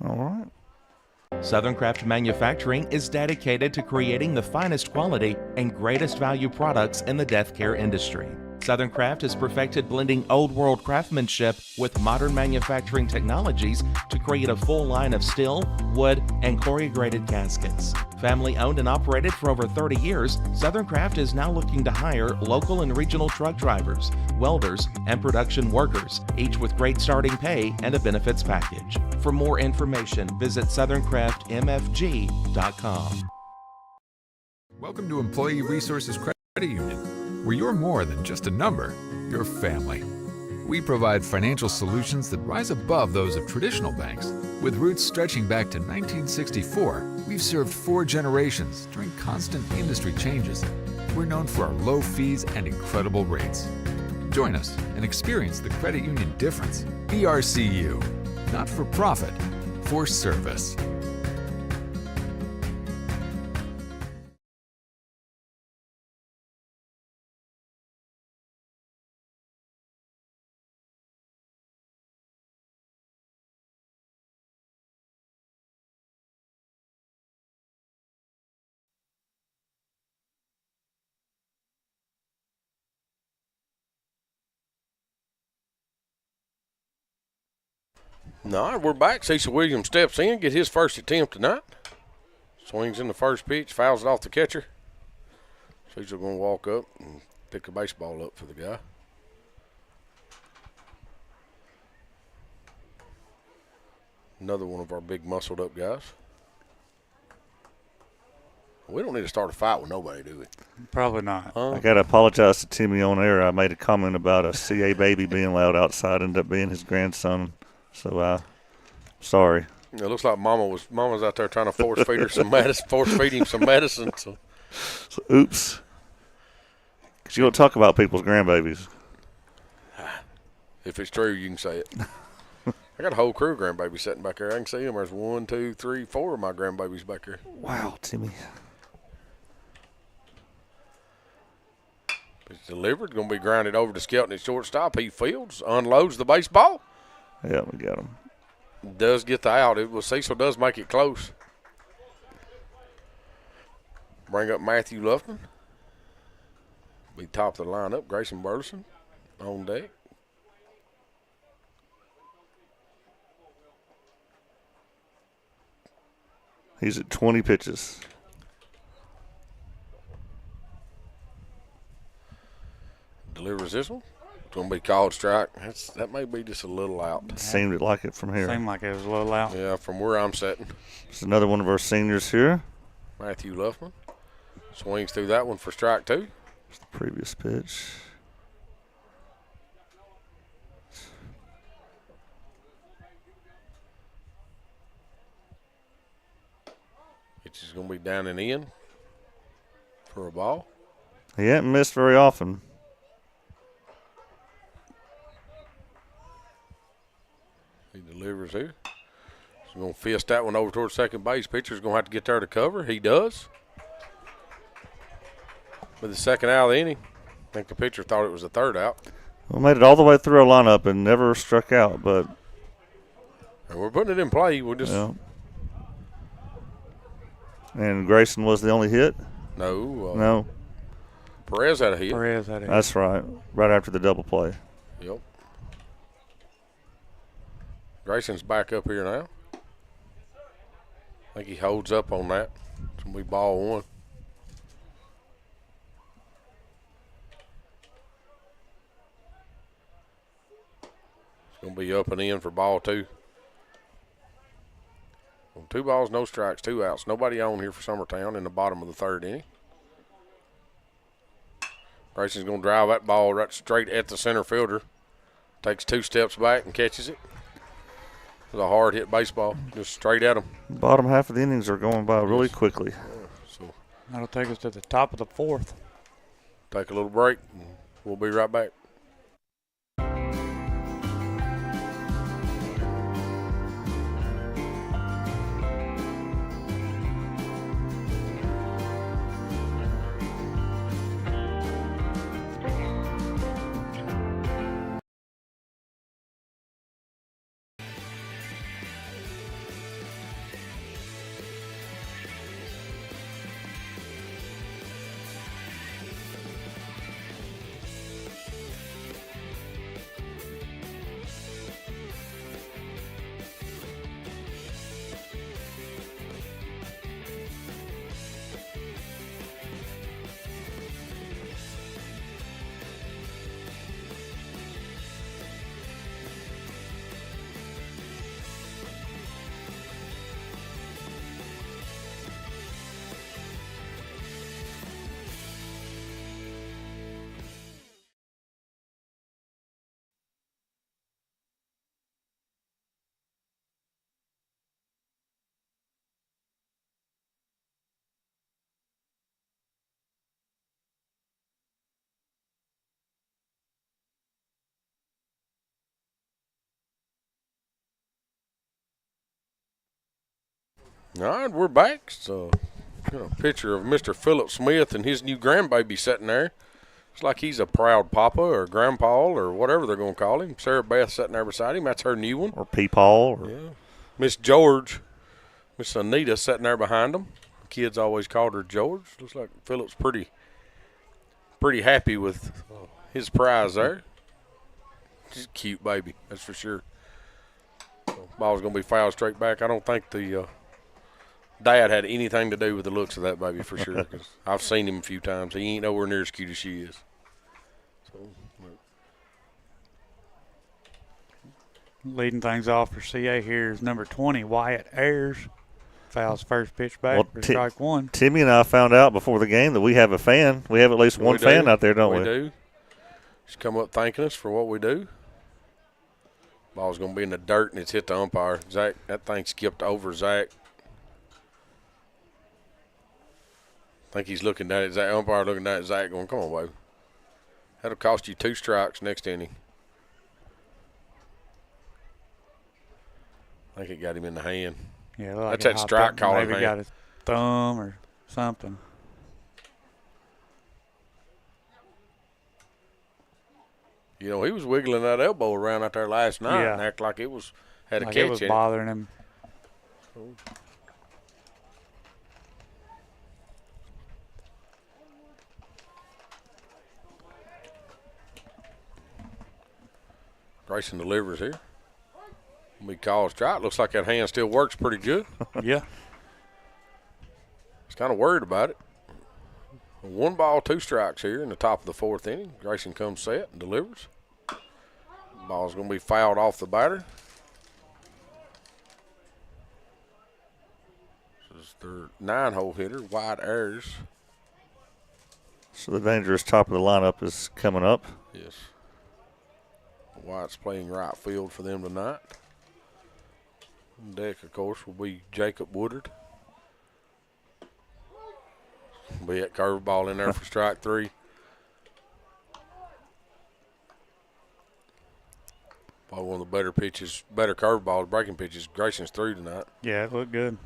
All right. Southern Craft Manufacturing is dedicated to creating the finest quality and greatest value products in the death care industry. Southern Craft has perfected blending old world craftsmanship with modern manufacturing technologies to create a full line of steel, wood, and corrugated caskets. Family owned and operated for over 30 years, Southern Craft is now looking to hire local and regional truck drivers, welders, and production workers, each with great starting pay and a benefits package. For more information, visit southernCraftMFG.com. Welcome to Employee Resources Credit Union, where you're more than just a number, you're family. We provide financial solutions that rise above those of traditional banks. With roots stretching back to 1964, we've served 4 generations during constant industry changes. We're known for our low fees and incredible rates. Join us and experience the credit union difference. ERCU, not for profit, for service. All right, we're back. Cecil Williams steps in, get his first attempt tonight. Swings in the first pitch, fouls it off the catcher. Cecil going to walk up and pick a baseball up for the guy. Another one of our big muscled up guys. We don't need to start a fight with nobody, do we? Probably not. I got to apologize to Timmy on air. I made a comment about a CA baby being loud outside, ended up being his grandson. So, sorry. It looks like Mama's out there trying to force feed her some medicine, force feed him some medicine. So oops. Because you don't talk about people's grandbabies. If it's true, you can say it. I got a whole crew of grandbabies sitting back there. I can see them. There's 1, 2, 3, 4 of my grandbabies back there. Wow, Timmy. It's delivered. Going to be grounded over to Skelton at shortstop. He fields, unloads the baseball. Yeah, we got him. Does get the out. Cecil does make it close. Bring up Matthew Luffman. Be top of the lineup. Grayson Burleson on deck. He's at 20 pitches. Delivers this one. It's going to be called strike. That may be just a little out. Seemed like it from here. Seemed like it was a little out. Yeah, from where I'm sitting. It's another one of our seniors here. Matthew Luffman swings through that one for strike 2. It's the previous pitch. Pitch is going to be down and in for a ball. He hasn't missed very often. He delivers here. He's going to fist that one over towards second base. Pitcher's going to have to get there to cover. He does. With the second out of the inning, I think the pitcher thought it was the third out. Well, made it all the way through our lineup and never struck out, but. And we're putting it in play. We're just. Yeah. And Grayson was the only hit? No. No. Perez had a hit. That's right. Right after the double play. Yep. Grayson's back up here now. I think he holds up on that. It's going to be ball 1. It's going to be up and in for ball 2. 2 balls, no strikes, 2 outs. Nobody on here for Summertown in the bottom of the 3rd inning. Grayson's going to drive that ball right straight at the center fielder. Takes 2 steps back and catches it. It's a hard hit baseball, just straight at him. Bottom half of the innings are going by really quickly. So That'll take us to the top of the 4th. take a little break, and we'll be right back. All right, we're back. So, got a picture of Mr. Philip Smith and his new grandbaby sitting there. It's like he's a proud papa or grandpa or whatever they're going to call him. Sarah Beth sitting there beside him. That's her new one. Or Peepaw. Or Yeah. Miss George, Miss Anita sitting there behind him. Kids always called her George. Looks like Philip's pretty happy with his prize there. She's a cute baby, that's for sure. So, ball's going to be fouled straight back. I don't think the dad had anything to do with the looks of that baby for sure. 'Cause I've seen him a few times. He ain't nowhere near as cute as she is. So, Leading things off for CA here is number 20, Wyatt Ayers. Fouls first pitch back for strike 1. Timmy and I found out before the game that we have a fan. We have at least one fan out there, don't we? We do. She's come up thanking us for what we do. Ball's going to be in the dirt, and it's hit the umpire. Zach, that thing skipped over Zach. I think he's looking at it. Zach, umpire looking at it. Zach going, come on, baby. That'll cost you 2 strikes next inning. I think it got him in the hand. Yeah, like that's that strike call in maybe got his thumb or something. You know, he was wiggling that elbow around out there last night and acted like it was had a like catch it was in bothering him. Grayson delivers here. We call strike. Looks like that hand still works pretty good. Yeah. He's kind of worried about it. 1 ball, 2 strikes here in the top of the 4th inning. Grayson comes set and delivers. Ball's going to be fouled off the batter. This is their 9-hole hitter, Wyatt Ayers. So the dangerous top of the lineup is coming up. Yes. Wyatt's playing right field for them tonight. Deck, of course, will be Jacob Woodard. Be that curveball in there for strike 3. Probably one of the better pitches, better curveballs, breaking pitches Grayson's threw tonight. Yeah, it looked good.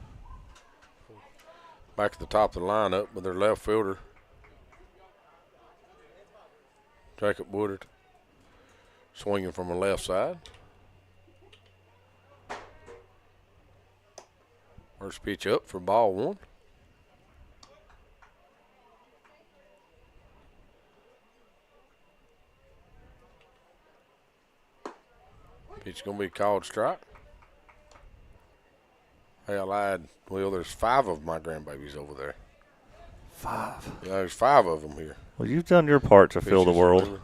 Back at the top of the lineup with their left fielder, Jacob Woodard, swinging from the left side. First pitch up for ball 1. Pitch going to be called strike. Hey, I lied. Well, there's 5 of my grandbabies over there. 5? Yeah, there's 5 of them here. Well, you've done your part to fill the world.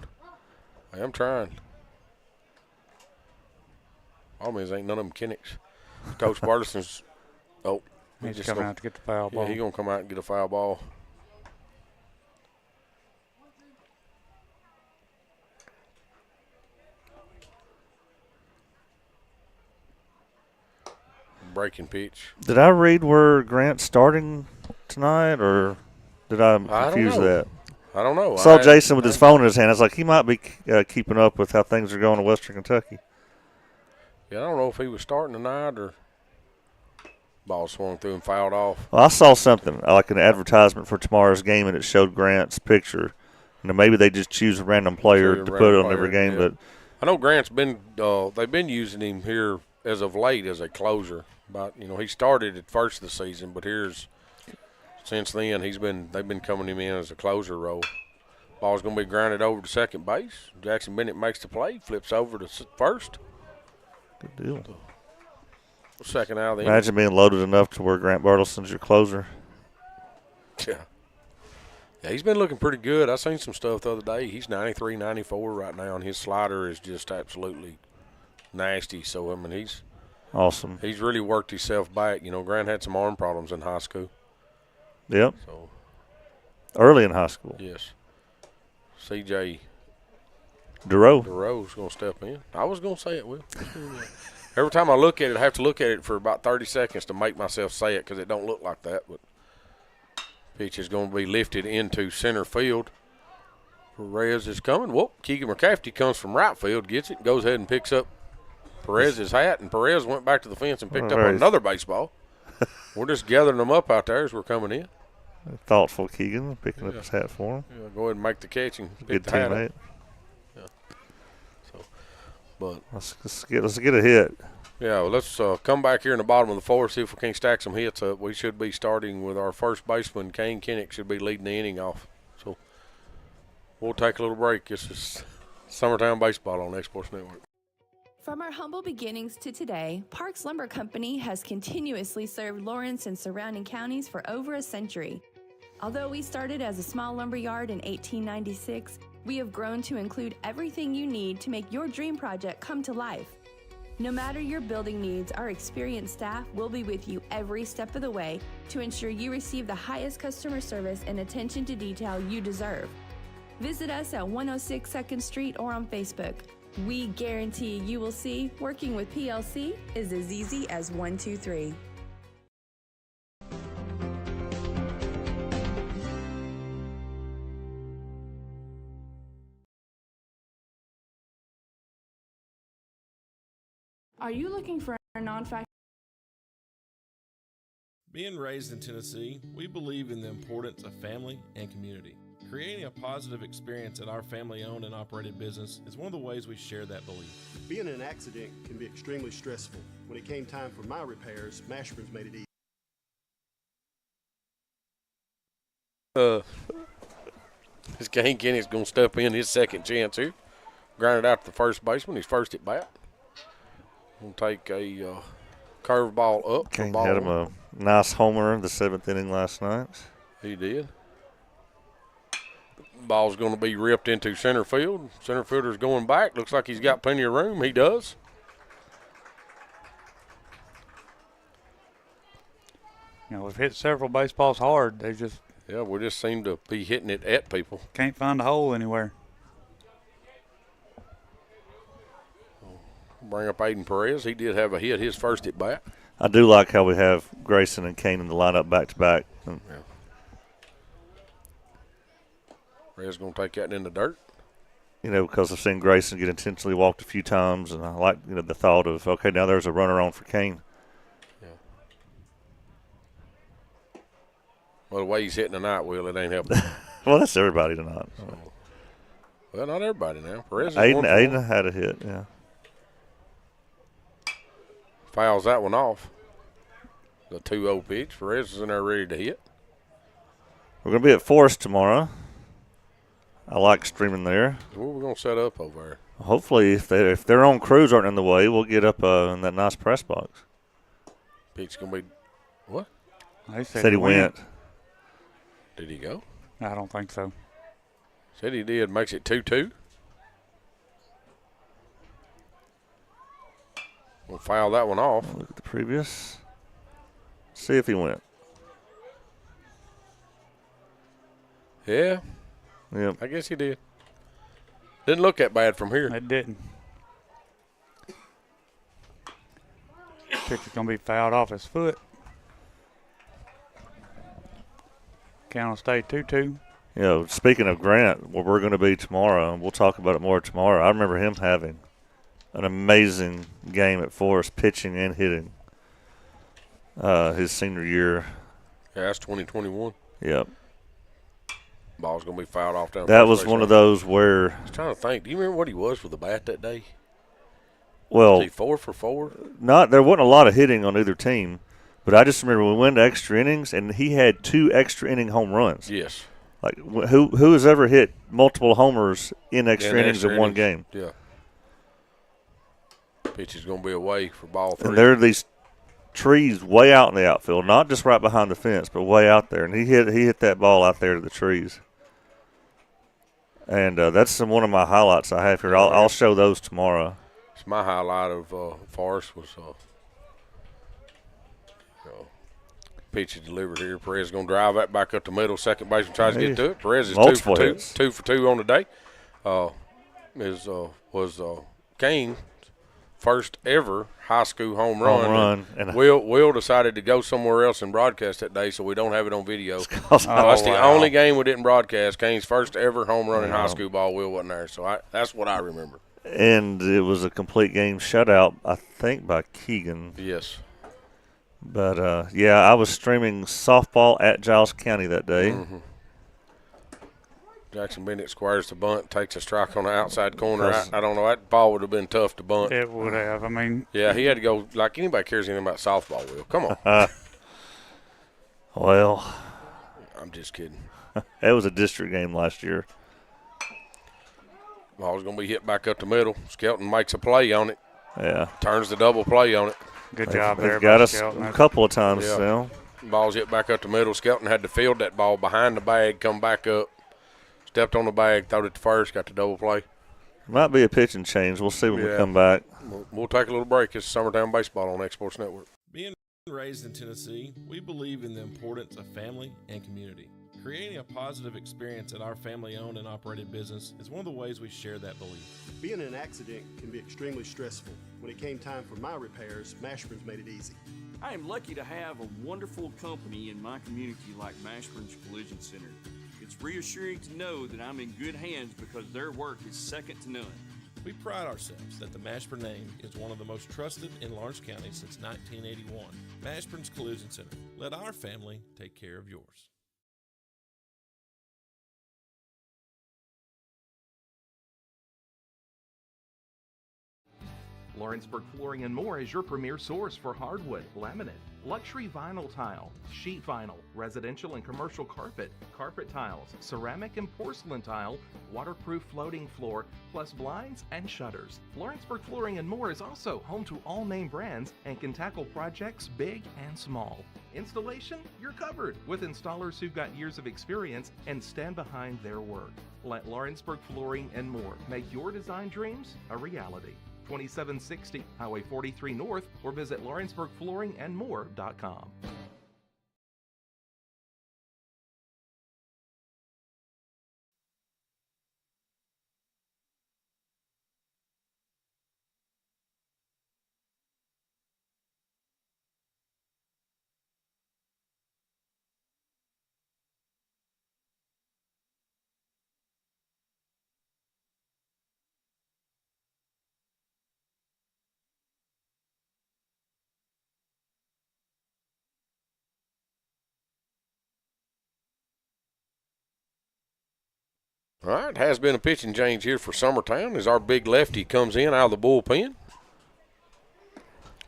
I am trying. All means ain't none of them Kennicks. Coach Bartison's. Oh, he's coming out to get the foul ball. Yeah, he's going to come out and get a foul ball. breaking pitch. Did I read where Grant's starting tonight, or did I confuse don't know. that? I don't know. I saw Jason with his phone in his hand. I was like, he might be keeping up with how things are going in Western Kentucky. Yeah, I don't know if he was starting tonight or ball swung through and fouled off. Well, I saw something like an advertisement for tomorrow's game, and it showed Grant's picture. Maybe they just choose a random player to put on every game, but I know Grant's been they've been using him here as of late as a closer. But he started at first of the season, but since then they've been coming him in as a closer role. Ball's going to be grounded over to second base. Jackson Bennett makes the play, flips over to first. Good deal. Second out of the inning. Imagine being loaded enough to where Grant Bartleson's your closer. Yeah. Yeah, he's been looking pretty good. I seen some stuff the other day. He's 93, 94 right now, and his slider is just absolutely nasty. So, he's awesome. He's really worked himself back. Grant had some arm problems in high school. Yep. So early in high school. Yes. C.J. DeRoe's going to step in. I was going to say it, Will. Every time I look at it, I have to look at it for about 30 seconds to make myself say it because it don't look like that, but pitch is going to be lifted into center field. Perez is coming. Whoop. Keegan McCafferty comes from right field, gets it, goes ahead and picks up Perez's hat, and Perez went back to the fence and picked up another baseball. We're just gathering them up out there as we're coming in. Thoughtful Keegan, picking up his hat for him. Yeah, go ahead and make the catch and pick good the hat teammate. up. Yeah. So, but let's get a hit. Yeah, well, let's come back here in the bottom of the fourth, see if we can't stack some hits up. We should be starting with our first baseman, Kane Kinnick, should be leading the inning off. So we'll take a little break. This is Summertown Baseball on X-Sports Network. From our humble beginnings to today, Parks Lumber Company has continuously served Lawrence and surrounding counties for over a century. Although we started as a small lumber yard in 1896, we have grown to include everything you need to make your dream project come to life. No matter your building needs, our experienced staff will be with you every step of the way to ensure you receive the highest customer service and attention to detail you deserve. Visit us at 106 2nd Street or on Facebook. We guarantee you will see working with PLC is as easy as 1, 2, 3. Are you looking for a non-factor? Being raised in Tennessee, we believe in the importance of family and community. Creating a positive experience at our family-owned and operated business is one of the ways we share that belief. Being in an accident can be extremely stressful. When it came time for my repairs, Mashburn's made it easy. This Kane Kinnick's going to step in his second chance here. Grounded out to the first baseman. He's first at bat. We'll take a curveball up. Kane had him a nice homer in the 7th inning last night. He did. Ball's going to be ripped into center field. Center fielder's going back. Looks like he's got plenty of room. He does. We've hit several baseballs hard. They just we just seem to be hitting it at people. Can't find a hole anywhere. Bring up Aiden Perez. He did have a hit his first at bat. I do like how we have Grayson and Kane in the lineup back to back. Yeah. Perez going to take that in the dirt. Because I've seen Grayson get intentionally walked a few times, and I like the thought of, okay, now there's a runner on for Kane. Yeah. Well, the way he's hitting tonight, Will, it ain't helping. Well, that's everybody tonight. So, well, not everybody now. Perez is Aiden had a hit, yeah. Fouls that one off. The 2-0 pitch. Perez is in there ready to hit. We're going to be at Forest tomorrow. I like streaming there. What are we going to set up over there? Hopefully, if their own crews aren't in the way, we'll get up in that nice press box. Pitch going to be what? They said he went. Did he go? I don't think so. Said he did. Makes it 2-2. We'll foul that one off. Look at the previous. See if he went. Yeah. Yep. I guess he did. Didn't look that bad from here. It didn't. Pitch is going to be fouled off his foot. Count will stay 2-2. You know, speaking of Grant, where we're going to be tomorrow, and we'll talk about it more tomorrow, I remember him having an amazing game at Forest, pitching and hitting his senior year. Yeah, that's 2021. Yep. Ball's going to be fouled off down. That was one of those where. I was trying to think. Do you remember what he was with the bat that day? Well, was he 4 for 4? There wasn't a lot of hitting on either team, but I just remember we went to extra innings, and he had 2 extra inning home runs. Yes. Like, who has ever hit multiple homers in extra innings in one game? Yeah. Pitch is going to be away for ball 3. And there are these trees way out in the outfield, not just right behind the fence, but way out there. And he hit that ball out there to the trees. And that's one of my highlights I have here. I'll show those tomorrow. It's my highlight of Forrest was pitch is delivered here. Perez is going to drive that back up the middle. Second baseman tries to get to it. Perez is 2 for 2. 2 for 2 on the day. Was Kane's first ever high school home run. And Will decided to go somewhere else and broadcast that day, so we don't have it on video. That's the only game we didn't broadcast. Kane's first ever home run in high school ball. Will wasn't there, so that's what I remember. And it was a complete game shutout, I think, by Keegan. Yes. But, I was streaming softball at Giles County that day. Mm-hmm. Jackson Bennett squares the bunt, takes a strike on the outside corner. I don't know. That ball would have been tough to bunt. It would have. I mean. Yeah, he had to go like anybody cares anything about softball, Will. Come on. Well. I'm just kidding. It was a district game last year. Ball's going to be hit back up the middle. Skelton makes a play on it. Yeah. Turns the double play on it. Good job there. They've got us a couple of times now. Ball's hit back up the middle. Skelton had to field that ball behind the bag, come back up, stepped on the bag, threw it to first, got the double play. Might be a pitching change. We'll see when we come back. We'll take a little break. It's Summertown Baseball on Exports Network. Being raised in Tennessee, we believe in the importance of family and community. Creating a positive experience at our family-owned and operated business is one of the ways we share that belief. Being in an accident can be extremely stressful. When it came time for my repairs, Mashburn's made it easy. I am lucky to have a wonderful company in my community like Mashburn's Collision Center. It's reassuring to know that I'm in good hands because their work is second to none. We pride ourselves that the Mashburn name is one of the most trusted in Lawrence County since 1981. Mashburn's Collision Center. Let our family take care of yours. Lawrenceburg Flooring and More is your premier source for hardwood, laminate, luxury vinyl tile, sheet vinyl, residential and commercial carpet, carpet tiles, ceramic and porcelain tile, waterproof floating floor, plus blinds and shutters. Lawrenceburg Flooring and More is also home to all name brands and can tackle projects big and small. Installation, you're covered with installers who've got years of experience and stand behind their work. Let Lawrenceburg Flooring and More make your design dreams a reality. 2760 Highway 43 North, or visit LawrenceburgFlooringandMore.com. All right, has been a pitching change here for Summertown as our big lefty comes in out of the bullpen.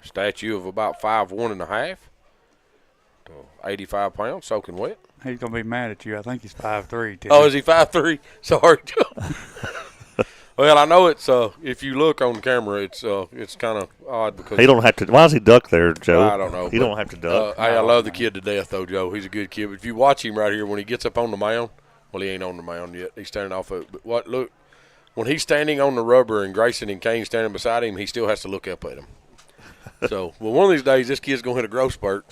Statue of about 5'1.5", 85 pounds, soaking wet. He's going to be mad at you. I think he's 5'3". Oh, is he 5'3"? Sorry. Well, I know it's if you look on camera, it's kind of odd because he don't have to. Why does he duck there, Joe? I don't know. He don't have to duck. I love the kid to death, though, Joe. He's a good kid. But if you watch him right here when he gets up on the mound, well, he ain't on the mound yet. He's standing off of it. But look, when he's standing on the rubber and Grayson and Kane standing beside him, he still has to look up at him. So, well, one of these days, this kid's going to hit a growth spurt.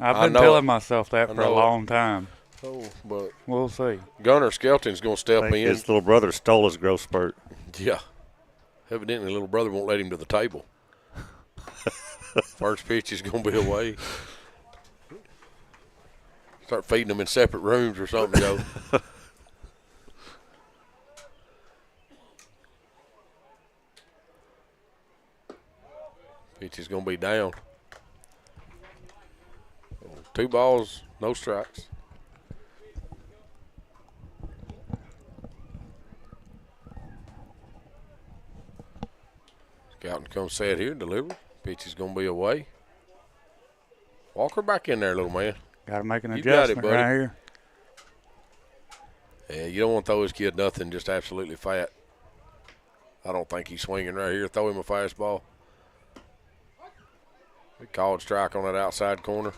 I've been telling myself that for a long time. Oh, but we'll see. Gunnar Skelton's going to step in. His little brother stole his growth spurt. Yeah. Evidently, little brother won't let him to the table. First pitch is going to be away. Start feeding them in separate rooms or something, Joe. Pitch is going to be down. 2 balls, no strikes. Scouting comes set here, delivered. Pitch is going to be away. Walker back in there, little man. Got to make an You got it, adjustment buddy. right here. Yeah, you don't want to throw this kid nothing just absolutely fat. I don't think he's swinging right here. Throw him a fastball. We called strike on that outside corner.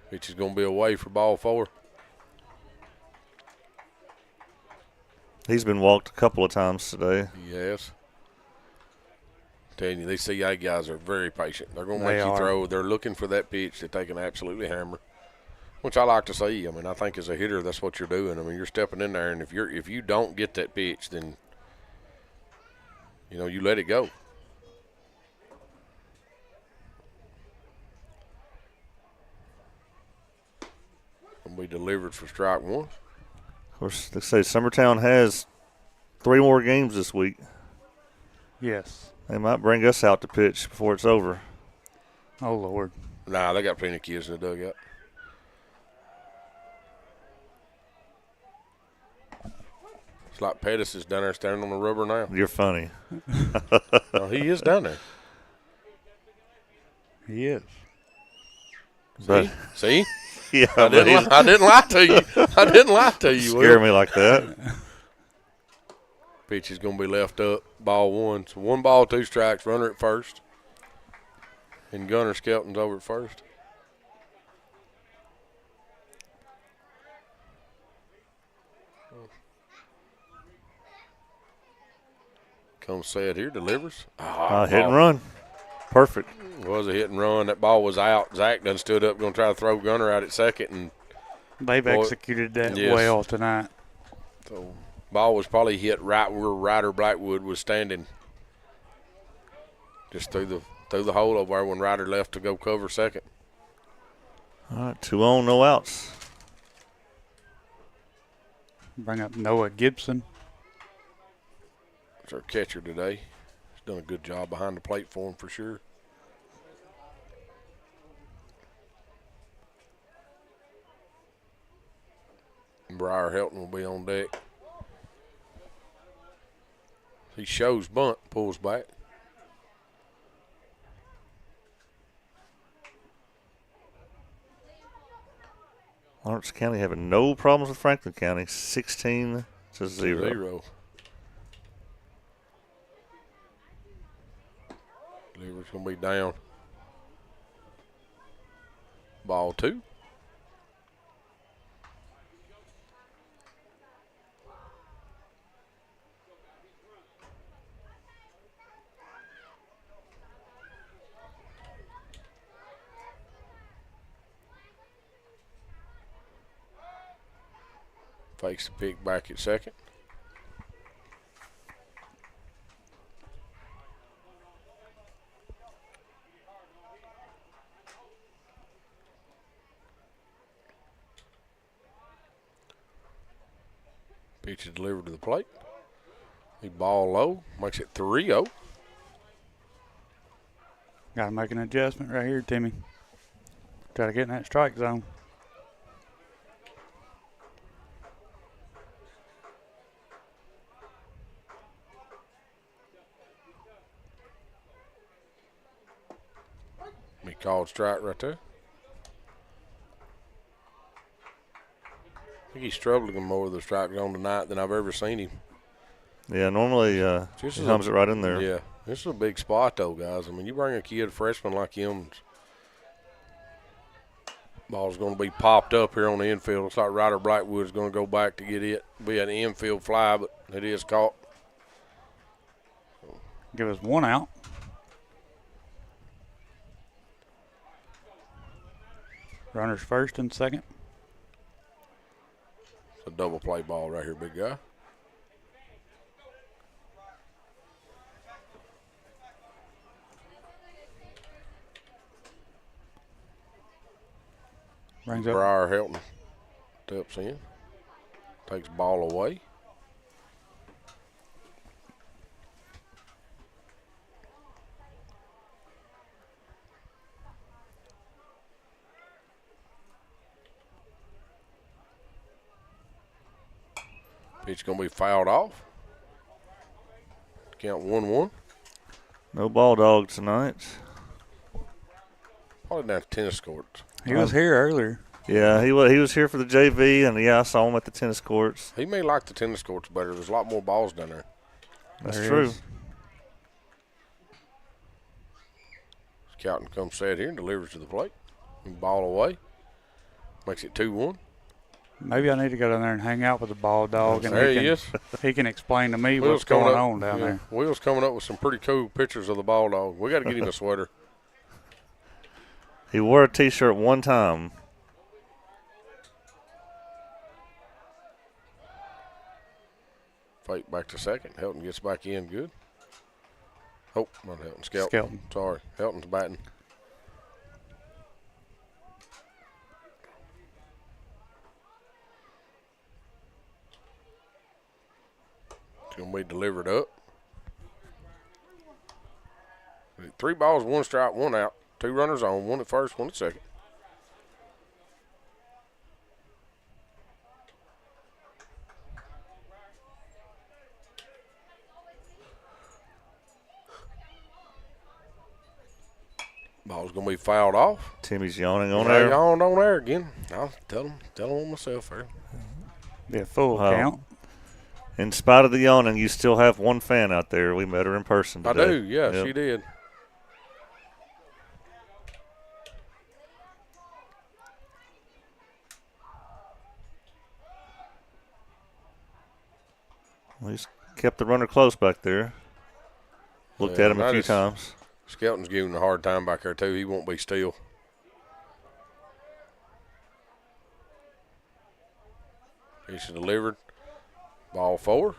Pitch is going to be away for ball 4. He's been walked a couple of times today. Yes. Telling you, these CA guys are very patient. They're going to They make you are. throw. They're looking for that pitch that they can absolutely hammer, which I like to see. I mean, I think as a hitter, that's what you're doing. I mean, you're stepping in there, and if you don't get that pitch, then you let it go. Going to be delivered for strike 1. Of course, they say Summertown has 3 more games this week. Yes. They might bring us out to pitch before it's over. Oh, Lord. Nah, they got plenty of kids in the dugout. It's like Pettis is down there standing on the rubber now. You're funny. No, he is down there. He is. But See? yeah, I didn't lie to you. I didn't lie to you. Scare Will. me like that. Pitch is going to be left up. Ball 1. So 1 ball, 2 strikes. Runner at first. And Gunner Skelton's over at first. Comes set here, delivers. Hit and run. Perfect. Was a hit and run. That ball was out. Zach done stood up, going to try to throw Gunner out at second. And They've executed that Yes. well tonight. So ball was probably hit right where Ryder Blackwood was standing. Just through the hole over there when Ryder left to go cover second. All right, 2 on, no outs. Bring up Noah Gibson. That's our catcher today. He's done a good job behind the plate for him for sure. Briar Helton will be on deck. He shows bunt, pulls back. Lawrence County having no problems with Franklin County, 16-0. Deliver's going to be down. Ball 2. Fakes the pick back at second. Pitch is delivered to the plate. He ball low, makes it 3-0. Got to make an adjustment right here, Timmy. Try to get in that strike zone. He called strike right there. I think he's struggling more with the strike zone tonight than I've ever seen him. Yeah, normally he comes it right in there. Yeah, this is a big spot though, guys. I mean, you bring a kid, a freshman like him, ball's going to be popped up here on the infield. Looks like Ryder Blackwood's going to go back to get it. Be an infield fly, but it is caught. Give us 1 out. Runners first and second. a double play ball right here, big guy. Brings up. Briar Helton steps in, takes ball away. Pitch going to be fouled off. Count 1-1. No ball dog tonight. Probably down to tennis courts. He was here earlier. Yeah, he was here for the JV, and I saw him at the tennis courts. He may like the tennis courts better. There's a lot more balls down there. That's true. Calton comes set here and delivers to the plate. Ball away. Makes it 2-1. Maybe I need to go down there and hang out with the ball dog, and there he is. He can explain to me what's going on down there. Will's coming up with some pretty cool pictures of the ball dog. We got to get him a sweater. He wore a T-shirt one time. Fake back to second. Helton gets back in good. Oh, not Helton. Skelton. Sorry. Helton's batting. It's going to be delivered up. 3 balls, 1 strike, 1 out. 2 runners on, 1 at first, 1 at second. Ball's going to be fouled off. Timmy's yawning on there. Yawned on there again. I'll tell him myself there. Yeah, full count. In spite of the yawning, you still have one fan out there. We met her in person today. I do, yes, Yep. she did. Well, he's kept the runner close back there. Looked at him a few times. Skelton's giving him a hard time back there, too. He won't be still. He's delivered. Ball 4.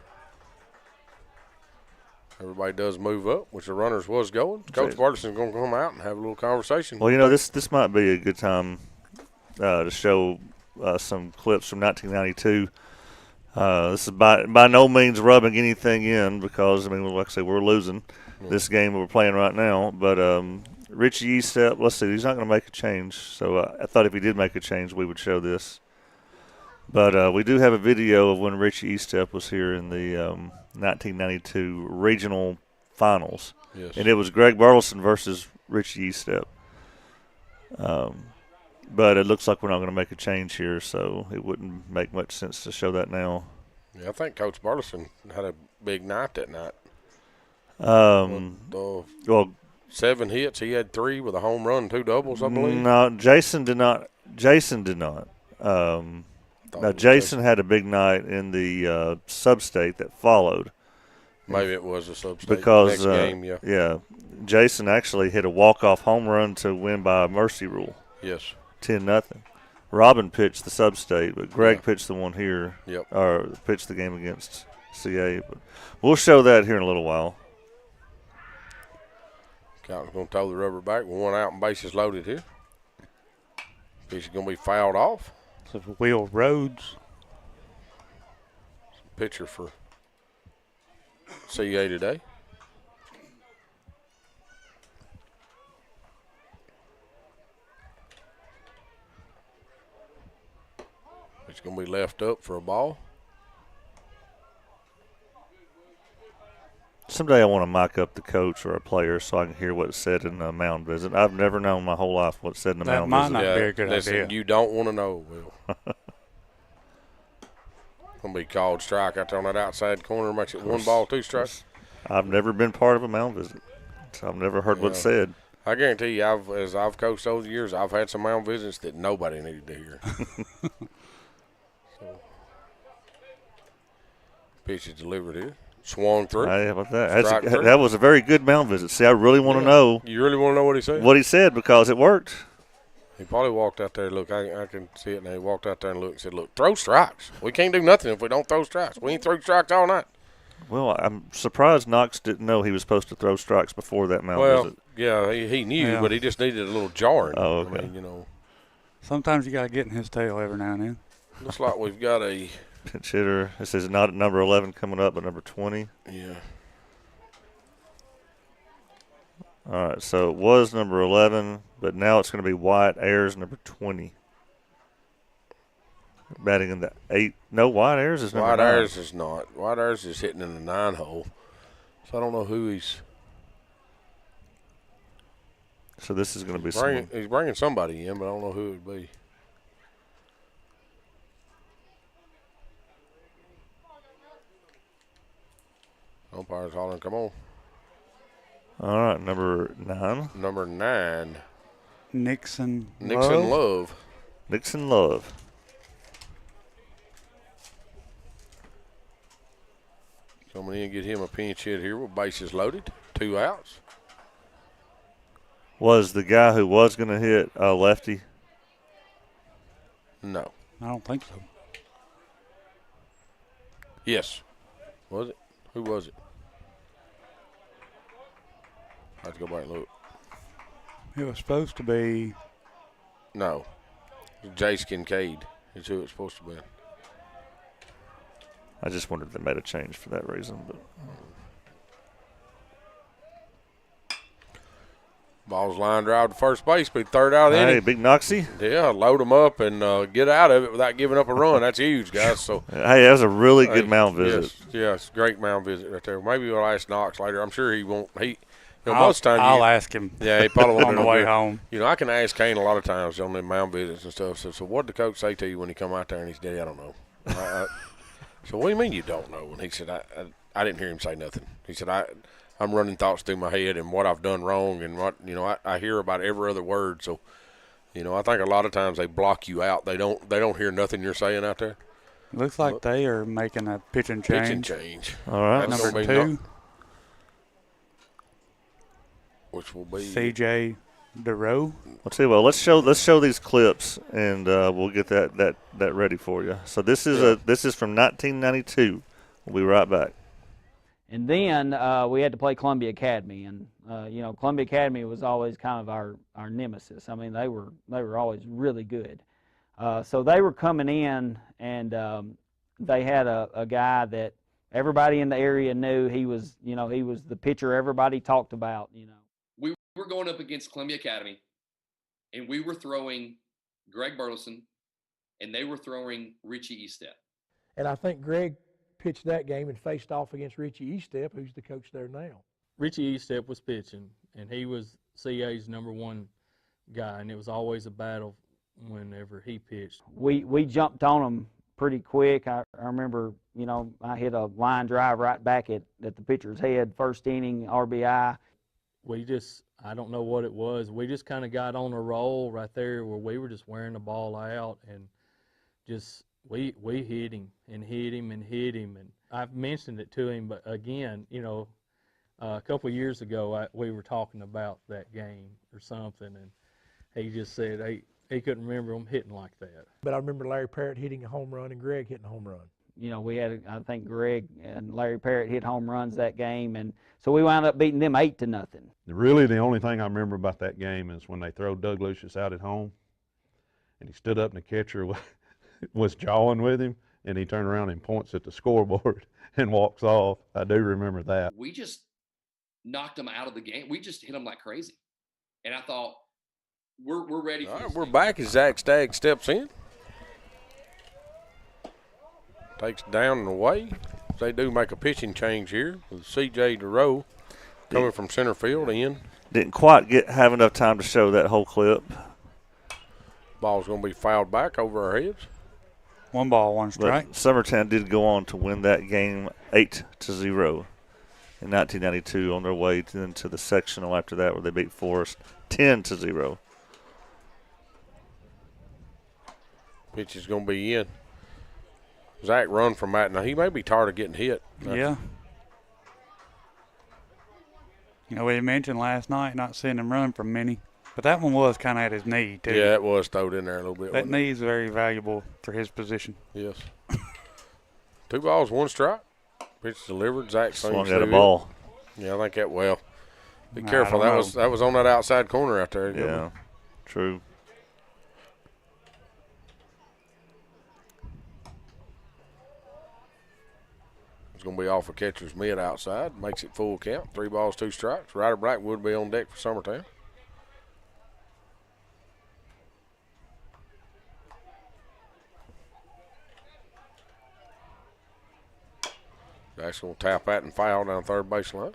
Everybody does move up, which the runners was going. Coach Bartlerson's going to come out and have a little conversation. Well, you know, this might be a good time to show some clips from 1992. This is by no means rubbing anything in because, I mean, like I say, we're losing this game we're playing right now. But Richie Estep, let's see, he's not going to make a change. So I thought if he did make a change, we would show this. But we do have a video of when Richie Estep was here in the 1992 regional finals. Yes. And it was Greg Burleson versus Richie Estep. But it looks like we're not going to make a change here, so it wouldn't make much sense to show that now. Yeah, I think Coach Burleson had a big night that night. Well, 7 hits. He had 3 with a home run and 2 doubles, I believe. No, Jason did not. Now, Jason had a big night in the sub-state that followed. Maybe it was a sub-state because, next game, yeah. Yeah, Jason actually hit a walk-off home run to win by a mercy rule. Yes. 10-0. Robin pitched the sub-state, but Greg pitched the one here. Yep. Or pitched the game against CA. But we'll show that here in a little while. Calton's going to throw the rubber back with 1 out and bases loaded here. Pitch is going to be fouled off. So for Will Rhodes. Pitcher for CA today. It's going to be left up for a ball. Someday I want to mic up the coach or a player so I can hear what's said in the mound visit. I've never known my whole life what's said in the mound visit. That might not be a good idea. You don't want to know, Will. Going to be called strike out there on that outside corner. Makes it 1 ball, 2 strikes. I've never been part of a mound visit, so I've never heard what's said. I guarantee you, as I've coached over the years, I've had some mound visits that nobody needed to hear. Pitch is delivered here. Swung through. Hey, how about that? That was a very good mound visit. See, I really want to know. You really want to know what he said? What he said, because it worked. He probably walked out there. Look, I can see it now. He walked out there and looked and said, look, throw strikes. We can't do nothing if we don't throw strikes. We ain't throw strikes all night. Well, I'm surprised Knox didn't know he was supposed to throw strikes before that mound visit. Yeah, he knew, but he just needed a little jarring. Oh, okay. I mean, Sometimes you got to get in his tail every now and then. Looks like we've got a pinch hitter. This is not at number 11 coming up, but number 20. Yeah. All right, so it was number 11, but now it's going to be Wyatt Ayers, number 20. Batting in the 8. No, Wyatt Ayers is number 9. Wyatt Ayers is not. Wyatt Ayers is hitting in the 9 hole. So I don't know who he's. So this is going to be he's bringing somebody in, but I don't know who it would be. Umpire's hollering, come on. All right, number 9. Number 9. Nixon Love. Nixon Love. Coming in and get him a pinch hit here with bases loaded. 2 outs. Was the guy who was going to hit a lefty? No. I don't think so. Yes. Was it? Who was it? I have to go back and look. It was supposed to be. No. Jace Kincaid is who it's supposed to be. I just wondered if they made a change for that reason. But ball's line drive to first base, be third out hey, inning. big Noxie. Yeah, load them up and get out of it without giving up a run. That's huge, guys. So hey, that was a really good mound visit. Yes, great mound visit right there. Maybe we'll ask Knox later. I'm sure he won't. Most times I'll ask him. Yeah, he probably won't on the way home. I can ask Kane a lot of times on the mound visits and stuff. So what did the coach say to you when he come out there and he's dead? I don't know. So what do you mean you don't know? And he said, I didn't hear him say nothing. He said, I'm running thoughts through my head and what I've done wrong and what, I hear about every other word. So, I think a lot of times they block you out. They don't hear nothing you're saying out there. Looks like they are making a pitching change. Pitching change. All right. That's number 2. Which will be C.J. DeRoe. I'll tell you what. Let's show these clips, and we'll get that ready for you. So this is from 1992. We'll be right back. And then we had to play Columbia Academy, and Columbia Academy was always kind of our nemesis. I mean, they were always really good. So they were coming in, and they had a guy that everybody in the area knew. He was the pitcher everybody talked about. We were going up against Columbia Academy, and we were throwing Greg Burleson, and they were throwing Richie Estep. And I think Greg pitched that game and faced off against Richie Estep, who's the coach there now. Richie Estep was pitching, and he was CA's number 1 guy, and it was always a battle whenever he pitched. We jumped on him pretty quick. I remember, I hit a line drive right back at the pitcher's head, first inning, RBI. I don't know what it was. We just kind of got on a roll right there where we were just wearing the ball out and just we hit him and hit him and hit him. And I've mentioned it to him, but again, a couple of years ago we were talking about that game or something, and he just said he couldn't remember him hitting like that. But I remember Larry Parrott hitting a home run and Greg hitting a home run. We had, I think Greg and Larry Parrott hit home runs that game, and so we wound up beating them 8-0. Really, the only thing I remember about that game is when they throw Doug Lucius out at home, and he stood up and the catcher was jawing with him, and he turned around and points at the scoreboard and walks off. I do remember that. We just knocked them out of the game. We just hit them like crazy, and I thought we're ready. All right, we're back as Zach Stagg steps in. Takes down and away. They do make a pitching change here with C.J. DeRoe coming from center field in. Didn't quite have enough time to show that whole clip. Ball's going to be fouled back over our heads. 1 ball, 1 strike. But Summertown did go on to win that game 8-0 in 1992 on their way to the sectional after that, where they beat Forest 10-0. Pitch is going to be in. Zach run from that. Now, he may be tired of getting hit. Yeah. We mentioned last night not seeing him run from many. But that one was kind of at his knee, too. Yeah, it was throwed in there a little bit. That knee is very valuable for his position. Yes. 2 balls, 1 strike. Pitch delivered. Zach swung at a ball. Yeah, I think that well. Be careful. That was on that outside corner out there. Yeah, true. It's going to be off a catcher's mid outside. Makes it full count. 3 balls, 2 strikes. Ryder Blackwood will be on deck for Summertown. Jack's going to tap that and foul down third baseline.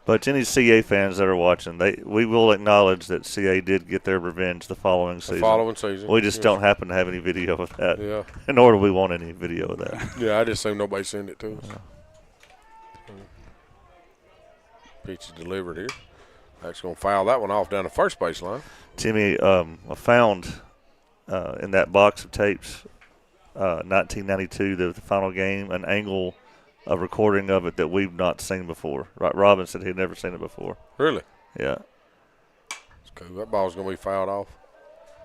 But to any CA fans that are watching, we will acknowledge that CA did get their revenge the following season. We just don't happen to have any video of that. Yeah. Nor do we want any video of that. Yeah, I just assume nobody sent it to us. Pitch is delivered here. That's going to foul that one off down the first baseline. Timmy, I found in that box of tapes, 1992, the final game, an angle, a recording of it that we've not seen before. Right? Robin said he'd never seen it before. Really? Yeah. That's cool. That ball's going to be fouled off.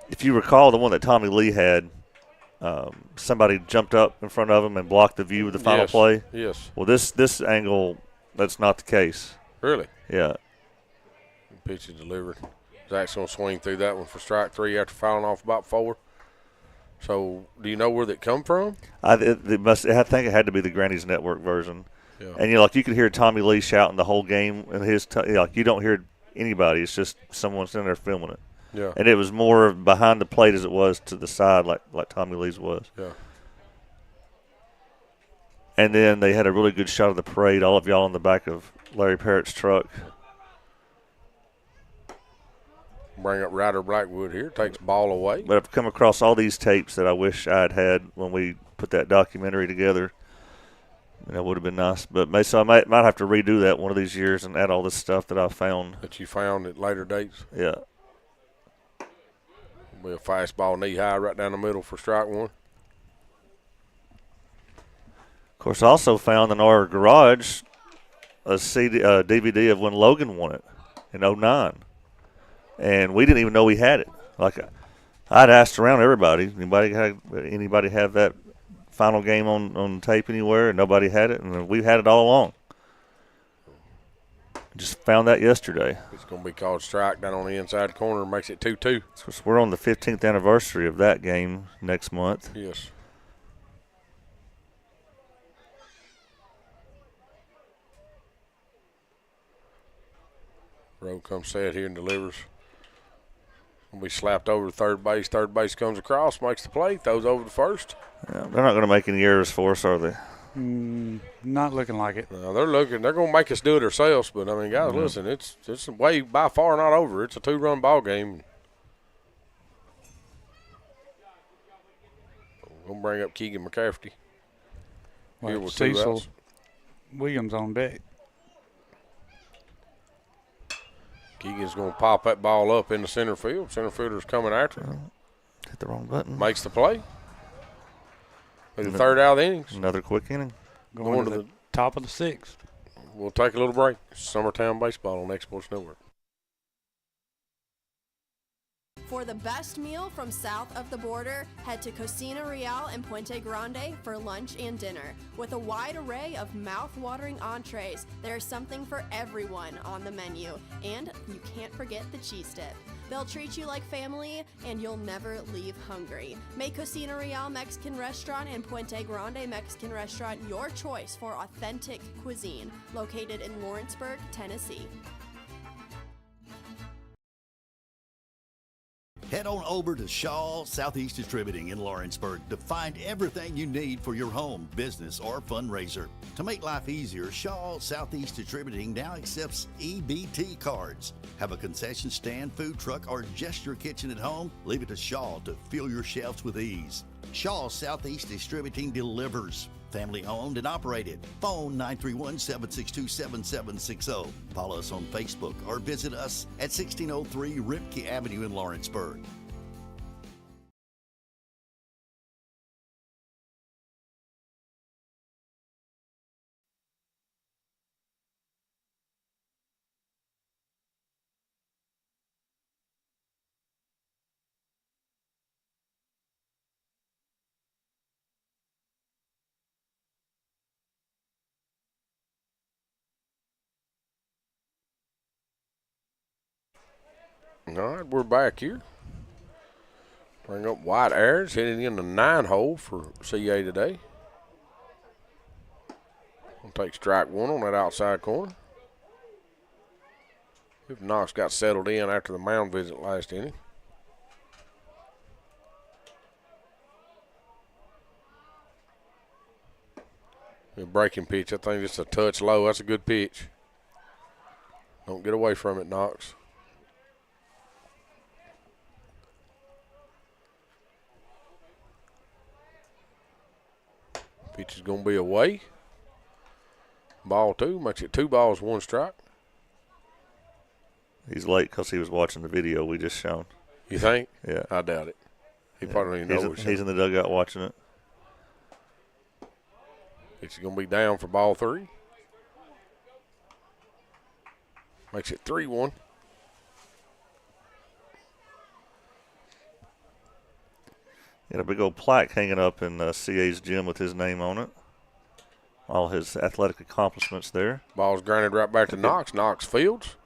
If you recall the one that Tommy Lee had, somebody jumped up in front of him and blocked the view of the final play. Yes. Well, this angle, that's not the case. Really? Yeah. Pitch is delivered. Zach's going to swing through that one for strike 3 after fouling off about 4. So, do you know where that come from? I think it had to be the Granny's Network version. Yeah. And you could hear Tommy Lee shouting the whole game, and you don't hear anybody. It's just someone sitting there filming it. Yeah. And it was more behind the plate as it was to the side, like Tommy Lee's was. Yeah. And then they had a really good shot of the parade. All of y'all in the back of Larry Parrott's truck. Bring up Ryder Blackwood here. Takes ball away. But I've come across all these tapes that I wish I'd had when we put that documentary together. And that would have been nice. But so I might have to redo that one of these years and add all this stuff that I found. That you found at later dates? Yeah. Be a fastball knee high right down the middle for strike 1. Of course, I also found in our garage a DVD of when Logan won it in 2009. And we didn't even know we had it. I'd asked around everybody, anybody have that final game on tape anywhere? And nobody had it, and we've had it all along. Just found that yesterday. It's going to be called strike down on the inside corner. Makes it 2-2. So we're on the 15th anniversary of that game next month. Yes. Rowe comes set here and delivers. Will be slapped over to third base. Third base comes across, makes the play, throws over to first. Yeah, they're not going to make any errors for us, are they? Not looking like it. No, they're going to make us do it ourselves. But, I mean, guys, listen, it's way by far not over. It's a 2-run ball game. We'll bring up Keegan McCafferty. Here with 2 Cecil outs. Williams on deck. Keegan's going to pop that ball up in the center field. Center fielder's coming after him. Hit the wrong button. Makes the play. The third out of the innings. Another quick inning. Going to the top of the 6th. We'll take a little break. Summertown Baseball on X Sports Network. For the best meal from south of the border, head to Cocina Real in Puente Grande for lunch and dinner. With a wide array of mouth-watering entrees, there's something for everyone on the menu. And you can't forget the cheese dip. They'll treat you like family, and you'll never leave hungry. Make Cocina Real Mexican Restaurant and Puente Grande Mexican Restaurant your choice for authentic cuisine, located in Lawrenceburg, Tennessee. Head on over to Shaw Southeast Distributing in Lawrenceburg to find everything you need for your home, business, or fundraiser. To make life easier, Shaw Southeast Distributing now accepts EBT cards. Have a concession stand, food truck, or just your kitchen at home? Leave it to Shaw to fill your shelves with ease. Shaw Southeast Distributing delivers. Family owned and operated. Phone 931-762-7760. Follow us on Facebook or visit us at 1603 Ripke Avenue in Lawrenceburg. All right, we're back here. Bring up White Ayers, hitting in the 9-hole for CA today. We'll take strike one on that outside corner. If Knox got settled in after the mound visit last inning. A breaking pitch, I think it's a touch low. That's a good pitch. Don't get away from it, Knox. Pitch is going to be away. Ball two, makes it 2 balls, 1 strike. He's late because he was watching the video we just shown. You think? Yeah. I doubt it. He probably don't even know. He's in the dugout watching it. It's going to be down for ball 3. Makes it 3-1. Got a big old plaque hanging up in CA's gym with his name on it. All his athletic accomplishments there. Ball's grounded right back to Knox. Knox fields.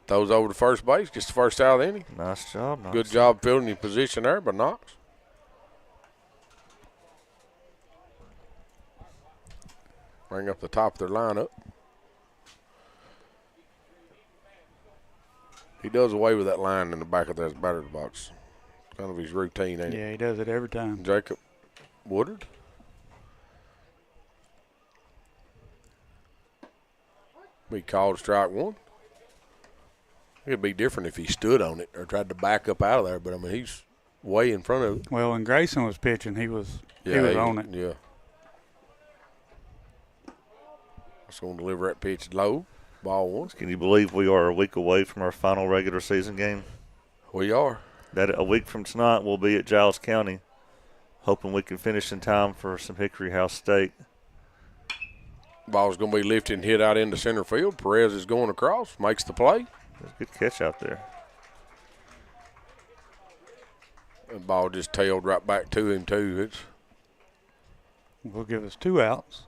Throws over to first base. Gets the first out of the inning. Nice job, Knox. Good job fielding your position there by Knox. Bring up the top of their lineup. He does away with that line in the back of that batter's box. Kind of his routine, ain't it? Yeah, he does it every time. Jacob Woodard. Be called strike one. It'd be different if he stood on it or tried to back up out of there, but I mean he's way in front of it. Well, when Grayson was pitching, he was on it. Yeah. Just going to deliver that pitch low. Ball 1. Can you believe we are a week away from our final regular season game? We are. That a week from tonight we'll be at Giles County, hoping we can finish in time for some Hickory House steak. Ball's going to be lifted and hit out into center field. Perez is going across, makes the play. Good catch out there. The ball just tailed right back to him, too. Will give us 2 outs.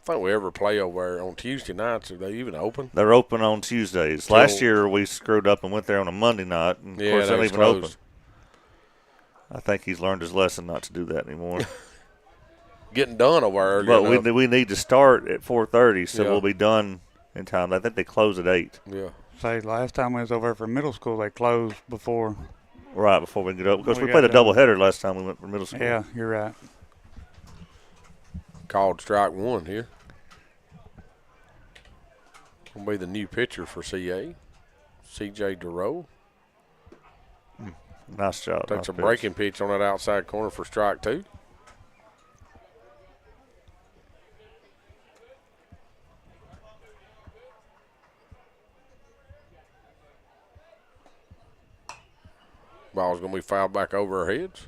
I think we ever play over there on Tuesday nights. Are they even open? They're open on Tuesdays. Last year we screwed up and went there on a Monday night. And of course, they're not even open. I think he's learned his lesson not to do that anymore. Getting done over there. But we need to start at 4:30, so we'll be done in time. I think they close at 8. Yeah. Say, last time we was over for middle school, they closed before. Right, before we get up. Because we played a doubleheader last time we went for middle school. Yeah, you're right. Called strike one here. Will be the new pitcher for CA, C.J. Durow. Nice job. Takes a breaking pitch on that outside corner for strike 2. Ball's going to be fouled back over our heads.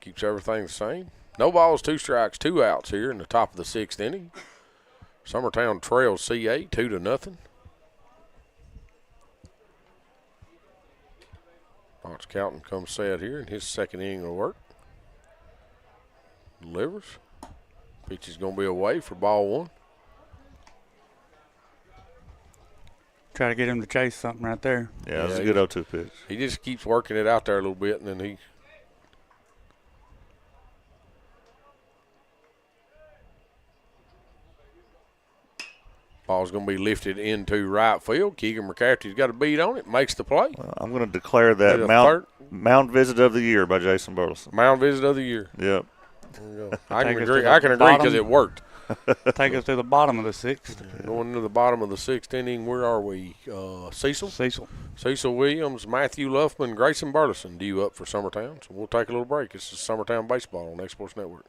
Keeps everything the same. No balls, 2 strikes, 2 outs here in the top of the 6th inning. Summertown trails CA 2-0. Fox Calton comes set here in his 2nd inning of work. Delivers. Pitch is going to be away for ball 1. Try to get him to chase something right there. Yeah, that's a good 0-2 pitch. He just keeps working it out there a little bit, and then he – ball's going to be lifted into right field. Keegan McCafferty's got a beat on it, makes the play. Well, I'm going to declare that mound visit of the year by Jason Burleson. Mound visit of the year. Yep. I can agree because it worked. Take us to the bottom of the 6th. Going into the bottom of the 6th inning, where are we? Cecil? Cecil Williams, Matthew Luffman, Grayson Burleson due up for Summertown. So we'll take a little break. This is Summertown Baseball on X-Sports Network.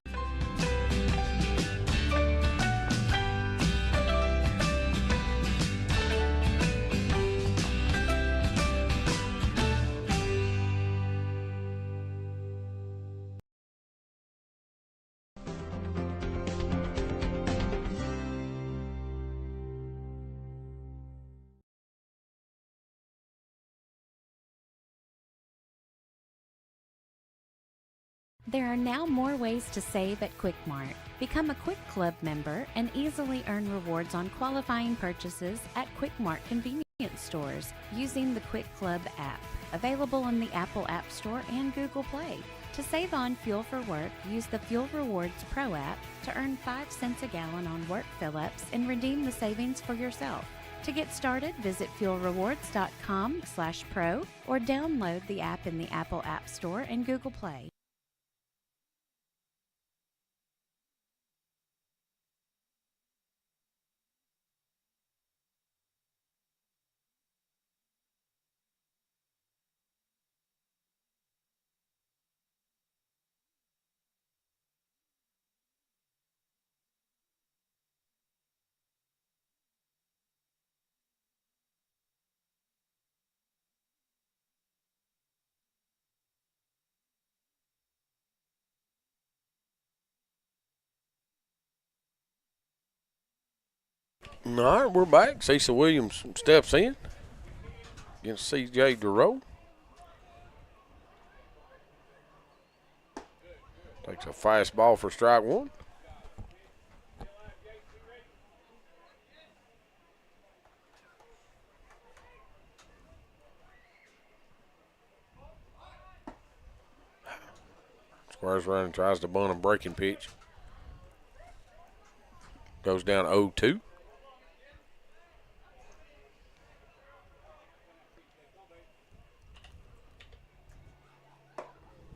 There are now more ways to save at Quick Mart. Become a Quick Club member and easily earn rewards on qualifying purchases at Quick Mart convenience independent stores using the Quick Club app, available in the Apple App Store and Google Play. To save on fuel for work, use the Fuel Rewards Pro app to earn 5 cents a gallon on work fill-ups and redeem the savings for yourself. To get started, visit fuelrewards.com/pro or download the app in the Apple App Store and Google Play. All right, we're back. Cecil Williams steps in against C.J. DeRoe. Takes a fastball for strike one. Squares around and tries to bunt a breaking pitch. Goes down 0-2.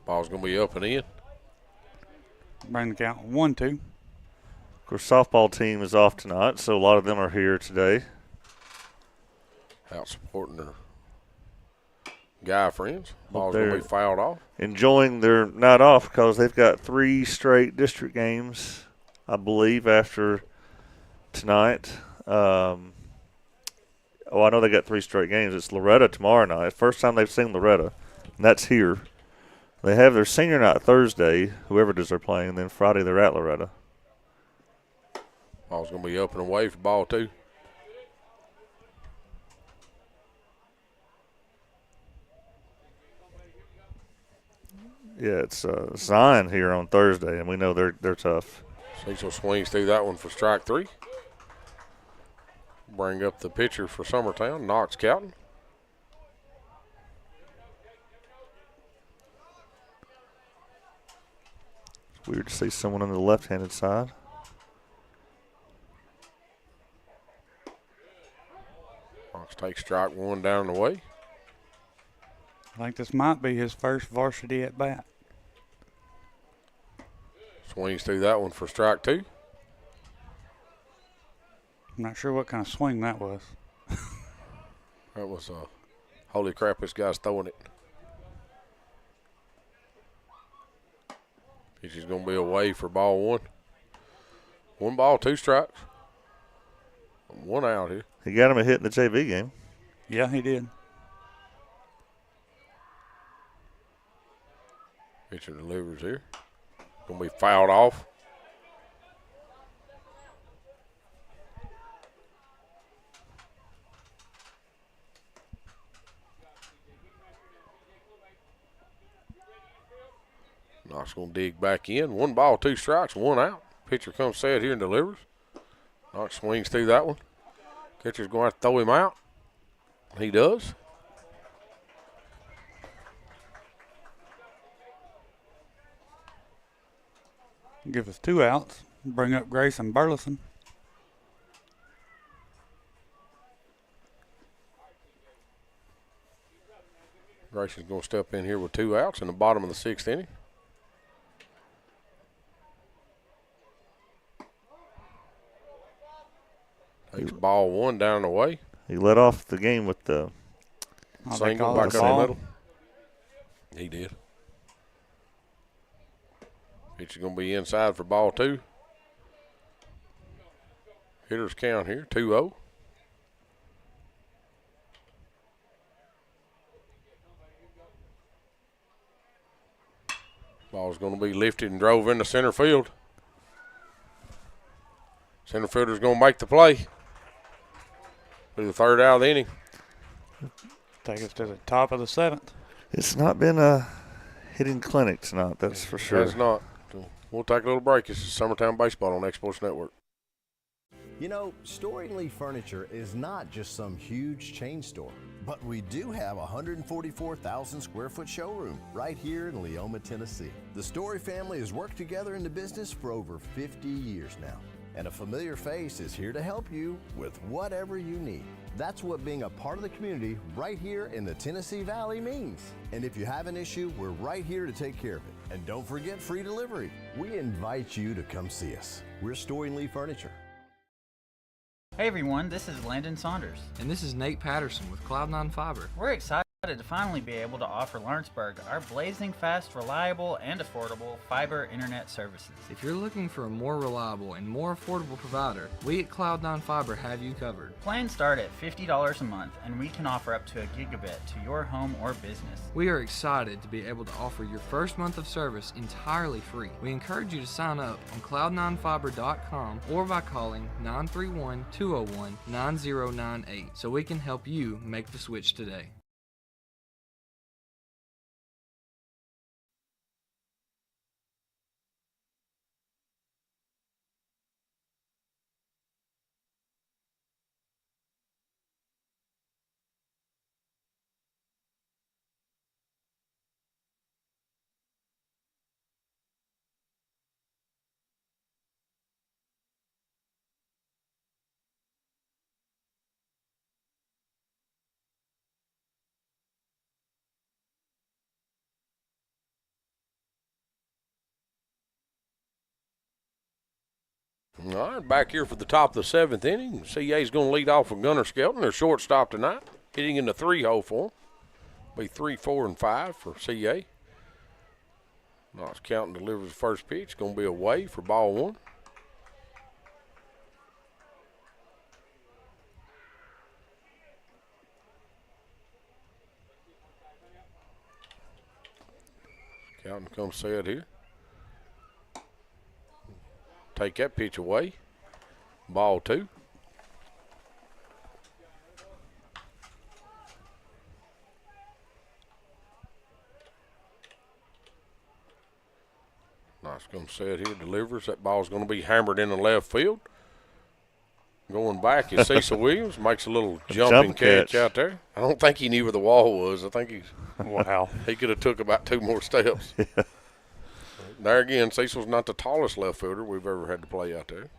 Ball's going to be up and in. Bring the count 1-2. Of course, softball team is off tonight, so a lot of them are here today. Out supporting their guy friends. Ball's going to be fouled off. Enjoying their night off because they've got 3 straight district games, I believe, after tonight. I know they got 3 straight games. It's Loretta tomorrow night. First time they've seen Loretta, and that's here. They have their senior night Thursday, whoever it is they're playing, and then Friday they're at Loretta. Ball's going to be up and away for ball 2. Yeah, it's Zion here on Thursday, and we know they're tough. Cecil swings through that one for strike 3. Bring up the pitcher for Summertown, Knox Cowton. It's weird to see someone on the left-handed side. Knox takes strike 1 down the way. I think this might be his first varsity at bat. Swings through that one for strike 2. I'm not sure what kind of swing that was. That was holy crap, this guy's throwing it. Pitch is going to be away for ball 1. 1 ball, 2 strikes. 1 out here. He got him a hit in the JV game. Yeah, he did. Pitcher delivers here. Going to be fouled off. Knox going to dig back in. 1 ball, 2 strikes, 1 out. Pitcher comes set here and delivers. Knox swings through that one. Catcher's going to have to throw him out. He does. Give us 2 outs. Bring up Grayson Burleson. Grayson's going to step in here with 2 outs in the bottom of the 6th inning. Takes ball 1 down the way. He led off the game with the single back up the middle. He did. Pitch is going to be inside for ball 2. Hitters count here, 2-0. Ball's going to be lifted and drove into center field. Center fielder's going to make the play. Be the 3rd out of the inning. Take us to the top of the 7th. It's not been a hitting clinic tonight, that's for sure. It's not. So we'll take a little break. This is Summertown Baseball on X Sports Network. You know, Storing Lee Furniture is not just some huge chain store, but we do have a 144,000 square foot showroom right here in Leoma, Tennessee. The Story family has worked together in the business for over 50 years now, and a familiar face is here to help you with whatever you need. That's what being a part of the community right here in the Tennessee Valley means. And if you have an issue, we're right here to take care of it. And don't forget free delivery. We invite you to come see us. We're Storing Lee Furniture. Hey everyone, this is Landon Saunders. And this is Nate Patterson with Cloud9 Fiber. We're excited to finally be able to offer Lawrenceburg our blazing fast, reliable, and affordable fiber internet services. If you're looking for a more reliable and more affordable provider, we at Cloud9 Fiber have you covered. Plans start at $50 a month, and we can offer up to a gigabit to your home or business. We are excited to be able to offer your first month of service entirely free. We encourage you to sign up on cloud9fiber.com or by calling 931-201-9098 so we can help you make the switch today. All right, back here for the top of the seventh inning. CA's going to lead off with Gunnar Skelton, their shortstop tonight, hitting in the 3-hole for them. Be 3, 4, and 5 for CA. Knox Counting delivers the first pitch. Going to be away for ball one. Counting comes set here. Take that pitch away. Ball two. Nice come set here, delivers. That ball's going to be hammered in the left field. Going back is Cecil Williams, makes a little jumping catch out there. I don't think he knew where the wall was. I think he could have took about 2 more steps. Yeah. There again, Cecil's not the tallest left fielder we've ever had to play out there.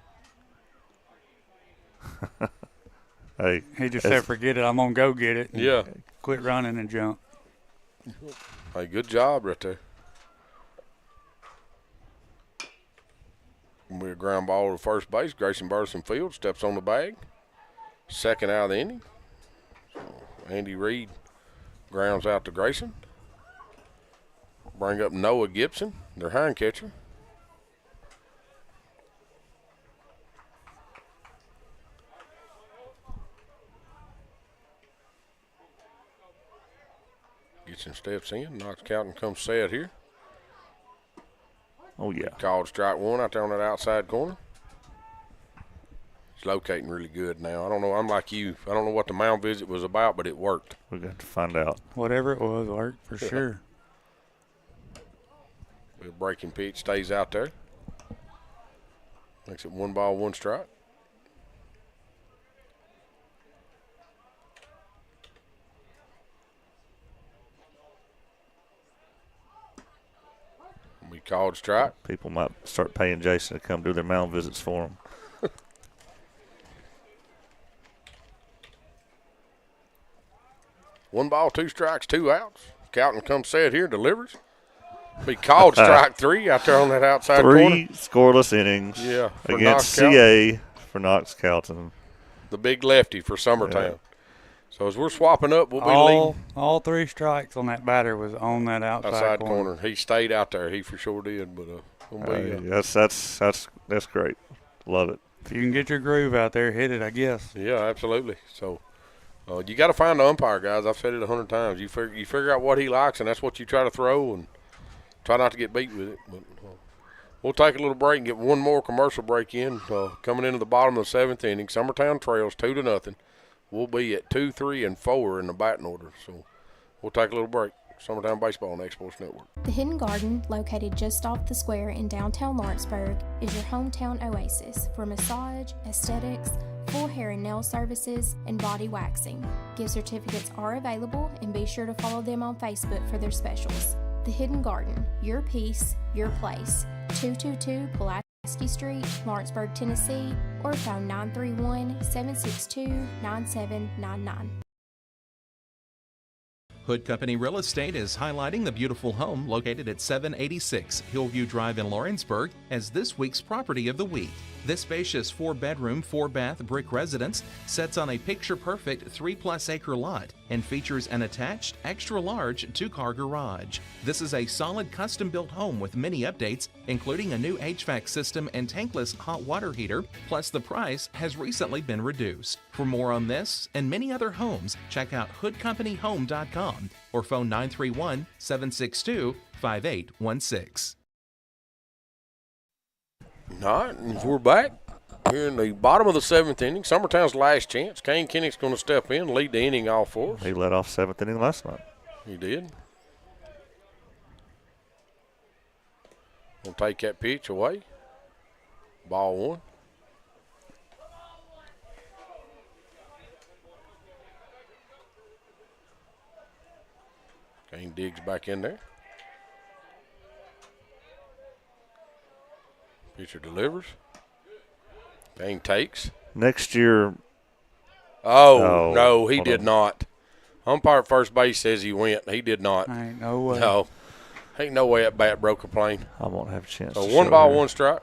Hey, he just said, "Forget it. I'm gonna go get it." Yeah. Quit running and jump. Hey, good job right there. Gonna be a ground ball to first base. Grayson Burleson Field steps on the bag. Second out of the inning. So Andy Reed grounds out to Grayson. Bring up Noah Gibson, their hind catcher. Gibson steps in. Knox Counting comes set here. Oh, yeah. Called strike one out there on that outside corner. He's locating really good now. I don't know. I'm like you. I don't know what the mound visit was about, but it worked. We're going to find out. Whatever it was, worked for sure. The breaking pitch stays out there. Makes it 1 ball, 1 strike. We called strike. People might start paying Jason to come do their mound visits for them. 1 ball, 2 strikes, 2 outs. Cowton comes set here, delivers. Be called strike 3 out there on that outside corner. 3 scoreless innings against CA for Knox Calton. The big lefty for Summertown. Yeah. So as we're swapping up, we'll be leading. All 3 strikes on that batter was on that outside corner. He stayed out there. He for sure did. But that's great. Love it. If you can get your groove out there, hit it, I guess. Yeah, absolutely. So you got to find the umpire, guys. I've said it 100 times. You figure out what he likes, and that's what you try to throw, and try not to get beat with it. But we'll take a little break and get one more commercial break in. Coming into the bottom of the 7th inning, Summertown trails 2-0. We'll be at 2, 3, and 4 in the batting order. So we'll take a little break. Summertown Baseball on X-Sports Network. The Hidden Garden, located just off the square in downtown Lawrenceburg, is your hometown oasis for massage, aesthetics, full hair and nail services, and body waxing. Gift certificates are available, and be sure to follow them on Facebook for their specials. The Hidden Garden, your peace, your place. 222 Pulaski Street, Lawrenceburg, Tennessee, or phone 931-762-9799. Hood Company Real Estate is highlighting the beautiful home located at 786 Hillview Drive in Lawrenceburg as this week's property of the week. This spacious 4-bedroom, 4-bath brick residence sits on a picture-perfect 3+ acre lot and features an attached, extra-large 2-car garage. This is a solid custom-built home with many updates, including a new HVAC system and tankless hot water heater, plus the price has recently been reduced. For more on this and many other homes, check out hoodcompanyhome.com or phone 931-762-5816. All right, and we're back here in the bottom of the 7th inning. Summertown's last chance. Kane Kennick's going to step in, lead the inning off for us. He led off 7th inning last night. He did. Going to take that pitch away. Ball 1. Kane digs back in there. Pitcher delivers. Kane takes. Next year. Oh, no, he did not. Umpire at first base says he went. He did not. Ain't no way. No. Ain't no way that bat broke a plane. I won't have a chance. So to 1 show ball, here. 1 strike.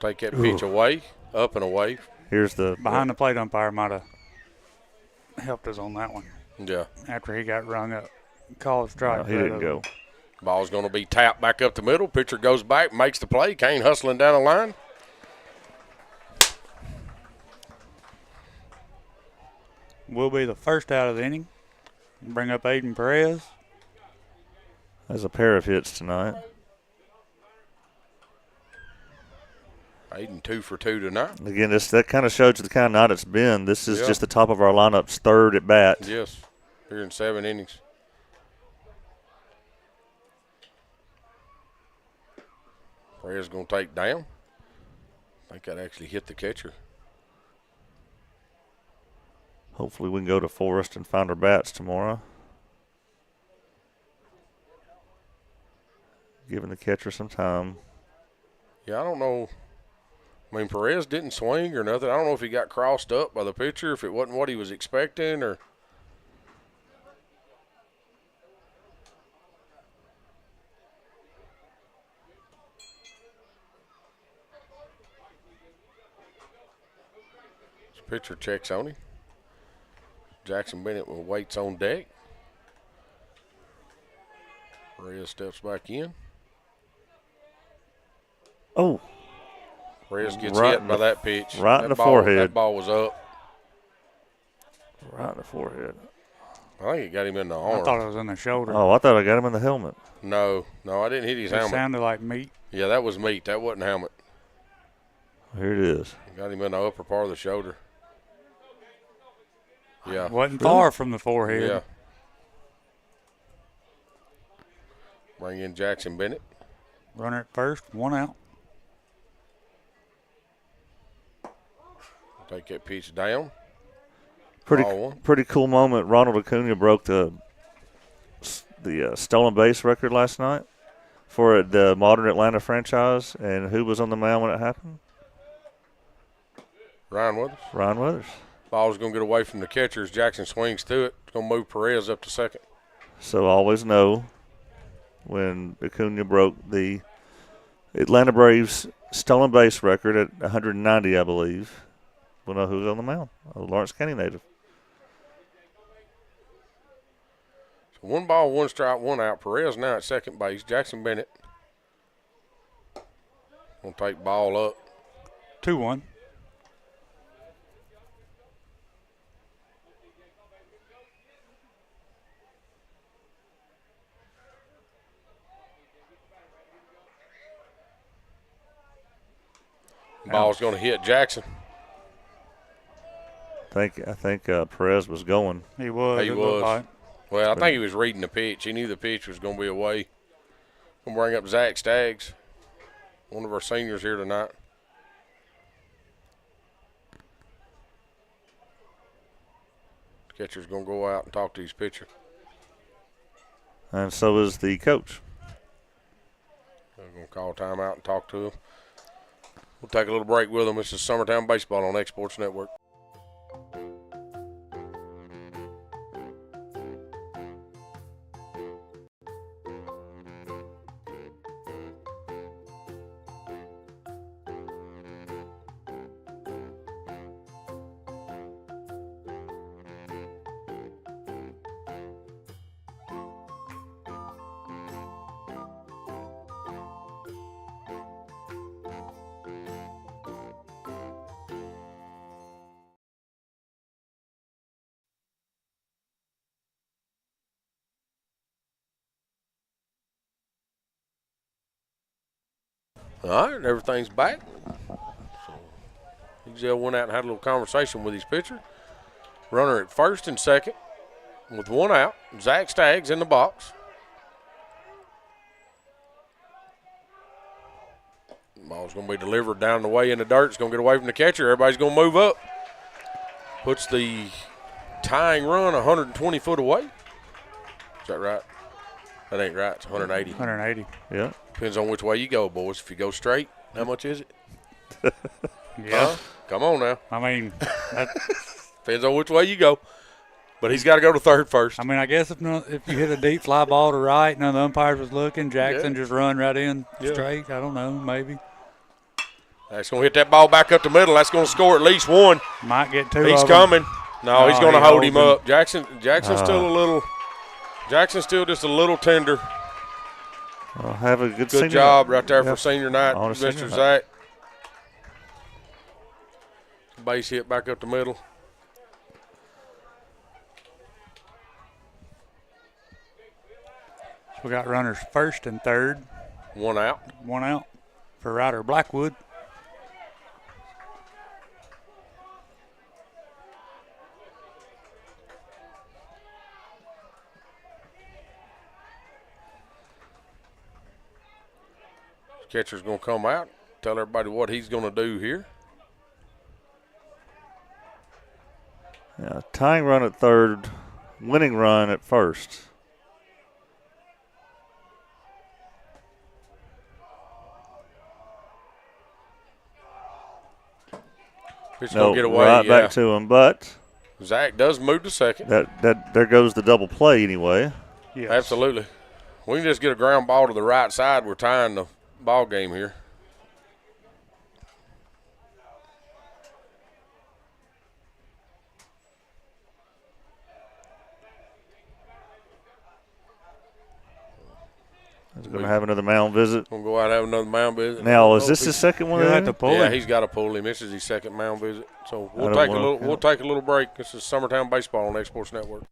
Take that pitch away, up and away. Here's the behind the plate umpire might have helped us on that one. Yeah. After he got rung up, called strike. No, he didn't go. Ball's going to be tapped back up the middle. Pitcher goes back, makes the play. Kane hustling down the line. Will be the first out of the inning. Bring up Aiden Perez. There's a pair of hits tonight. Aiden 2 for 2 tonight. Again, that kind of shows you the kind of night it's been. This is Yeah. just the top of our lineup's 3rd at bat. Yes, here in 7 innings. Perez going to take down. I think that actually hit the catcher. Hopefully we can go to Forest and find our bats tomorrow. Giving the catcher some time. Yeah, I don't know. I mean, Perez didn't swing or nothing. I don't know if he got crossed up by the pitcher, if it wasn't what he was expecting, or. Pitcher checks on him. Jackson Bennett waits on deck. Perez steps back in. Oh. Perez gets hit by that pitch. Right in the forehead. That ball was up. Right in the forehead. I think it got him in the arm. I thought it was in the shoulder. Oh, I thought I got him in the helmet. No, I didn't hit his helmet. It sounded like meat. Yeah, that was meat. That wasn't helmet. Here it is. Got him in the upper part of the shoulder. Yeah. Wasn't far from the forehead. Yeah. Bring in Jackson Bennett. Runner at first, 1 out. Take that pitch down. Pretty cool moment. Ronald Acuna broke the stolen base record last night for the Modern Atlanta franchise. And who was on the mound when it happened? Ryan Weathers. Ryan Weathers. Ball's going to get away from the catcher as Jackson swings to it. It's going to move Perez up to second. So always know when Acuna broke the Atlanta Braves stolen base record at 190, I believe, we'll know who's on the mound. A Lawrence County native. So 1 ball, 1 strike, 1 out. Perez now at second base. Jackson Bennett going to take ball up. 2-1. Ball's going to hit Jackson. I think Perez was going. He was. He was. Well, I think he was reading the pitch. He knew the pitch was going to be away. I'm going to bring up Zach Staggs, one of our seniors here tonight. Catcher's going to go out and talk to his pitcher. And so is the coach. I'm going to call timeout and talk to him. We'll take a little break with him. This is Summertown Baseball on X Sports Network. All right, everything's back. So Exel went out and had a little conversation with his pitcher. Runner at first and second with one out. Zach Staggs in the box. Ball's going to be delivered down the way in the dirt. It's going to get away from the catcher. Everybody's going to move up. Puts the tying run 120 foot away. Is that right? That ain't right. It's 180. 180. Yeah. Depends on which way you go, boys. If you go straight, how much is it? Yeah. Come on now. I mean, that depends on which way you go. But he's got to go to third first. I mean, I guess if you hit a deep fly ball to right, none of the umpires was looking, Jackson just run right in straight. I don't know, maybe. That's going to hit that ball back up the middle. That's going to score at least one. Might get two. He's of them. coming. No, he's going to hold him up. Jackson's still just a little tender. I'll have a good job right there for senior night, Mr. Zach. Base hit back up the middle. So we got runners first and third. One out. One out for Ryder Blackwood. Catcher's going to come out, tell everybody what he's going to do here. Yeah, tying run at third, winning run at first. Pitch going to get away. Right back to him, but Zach does move to second. There goes the double play anyway. Yes. Absolutely. We can just get a ground ball to the right side. We're tying the ball game here. He's going to have another mound visit. Going to go out and have another mound visit. Now, is this his second one? Yeah, he's got to pull him. This is his second mound visit. So we'll take a little break. This is Summertown Baseball on X Sports Network.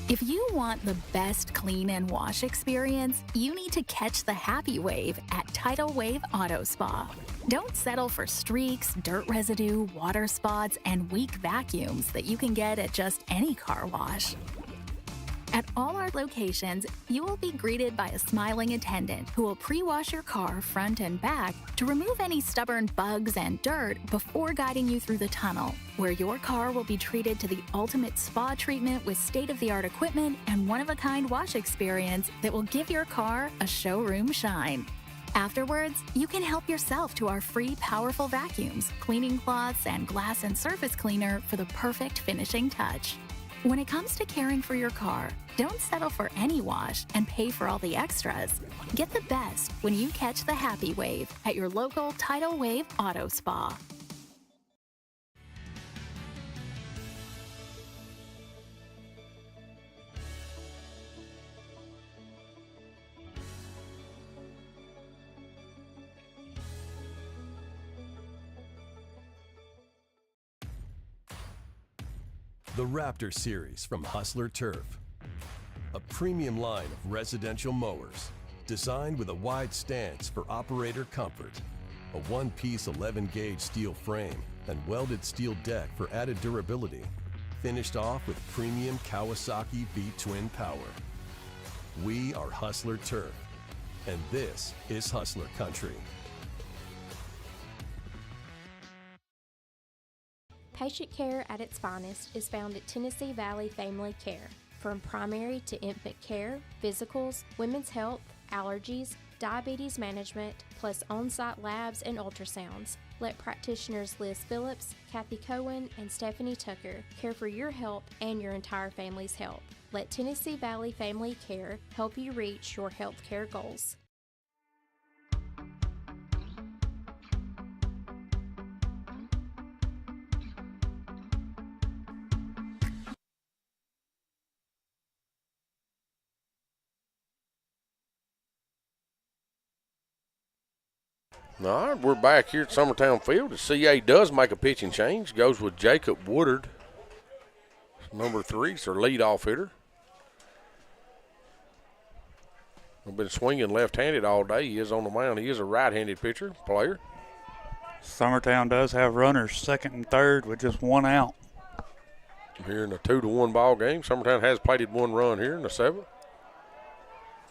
If you want the best clean and wash experience, you need to catch the happy wave at Tidal Wave Auto Spa. Don't settle for streaks, dirt residue, water spots, and weak vacuums that you can get at just any car wash. At all our locations, you will be greeted by a smiling attendant who will pre-wash your car front and back to remove any stubborn bugs and dirt before guiding you through the tunnel, where your car will be treated to the ultimate spa treatment with state-of-the-art equipment and one-of-a-kind wash experience that will give your car a showroom shine. Afterwards, you can help yourself to our free powerful vacuums, cleaning cloths, and glass and surface cleaner for the perfect finishing touch. When it comes to caring for your car, don't settle for any wash and pay for all the extras. Get the best when you catch the happy wave at your local Tidal Wave Auto Spa. The Raptor Series from Hustler Turf. A premium line of residential mowers designed with a wide stance for operator comfort. A one-piece 11-gauge steel frame and welded steel deck for added durability. finished off with premium Kawasaki V-twin power. We are Hustler Turf, and this is Hustler Country. Patient care at its finest is found at Tennessee Valley Family Care. From primary to infant care, physicals, women's health, allergies, diabetes management, plus on-site labs and ultrasounds. Let practitioners Liz Phillips, Kathy Cohen, and Stephanie Tucker care for your health and your entire family's health. Let Tennessee Valley Family Care help you reach your health care goals. All right, we're back here at Summertown Field. The CA does make a pitching change. Goes with Jacob Woodard. Number 3 is their leadoff hitter. I've been swinging left-handed all day. He is on the mound. He is a right-handed player. Summertown does have runners second and third with just one out. Here in a 2-1 ball game. Summertown has plated one run here in the 7th.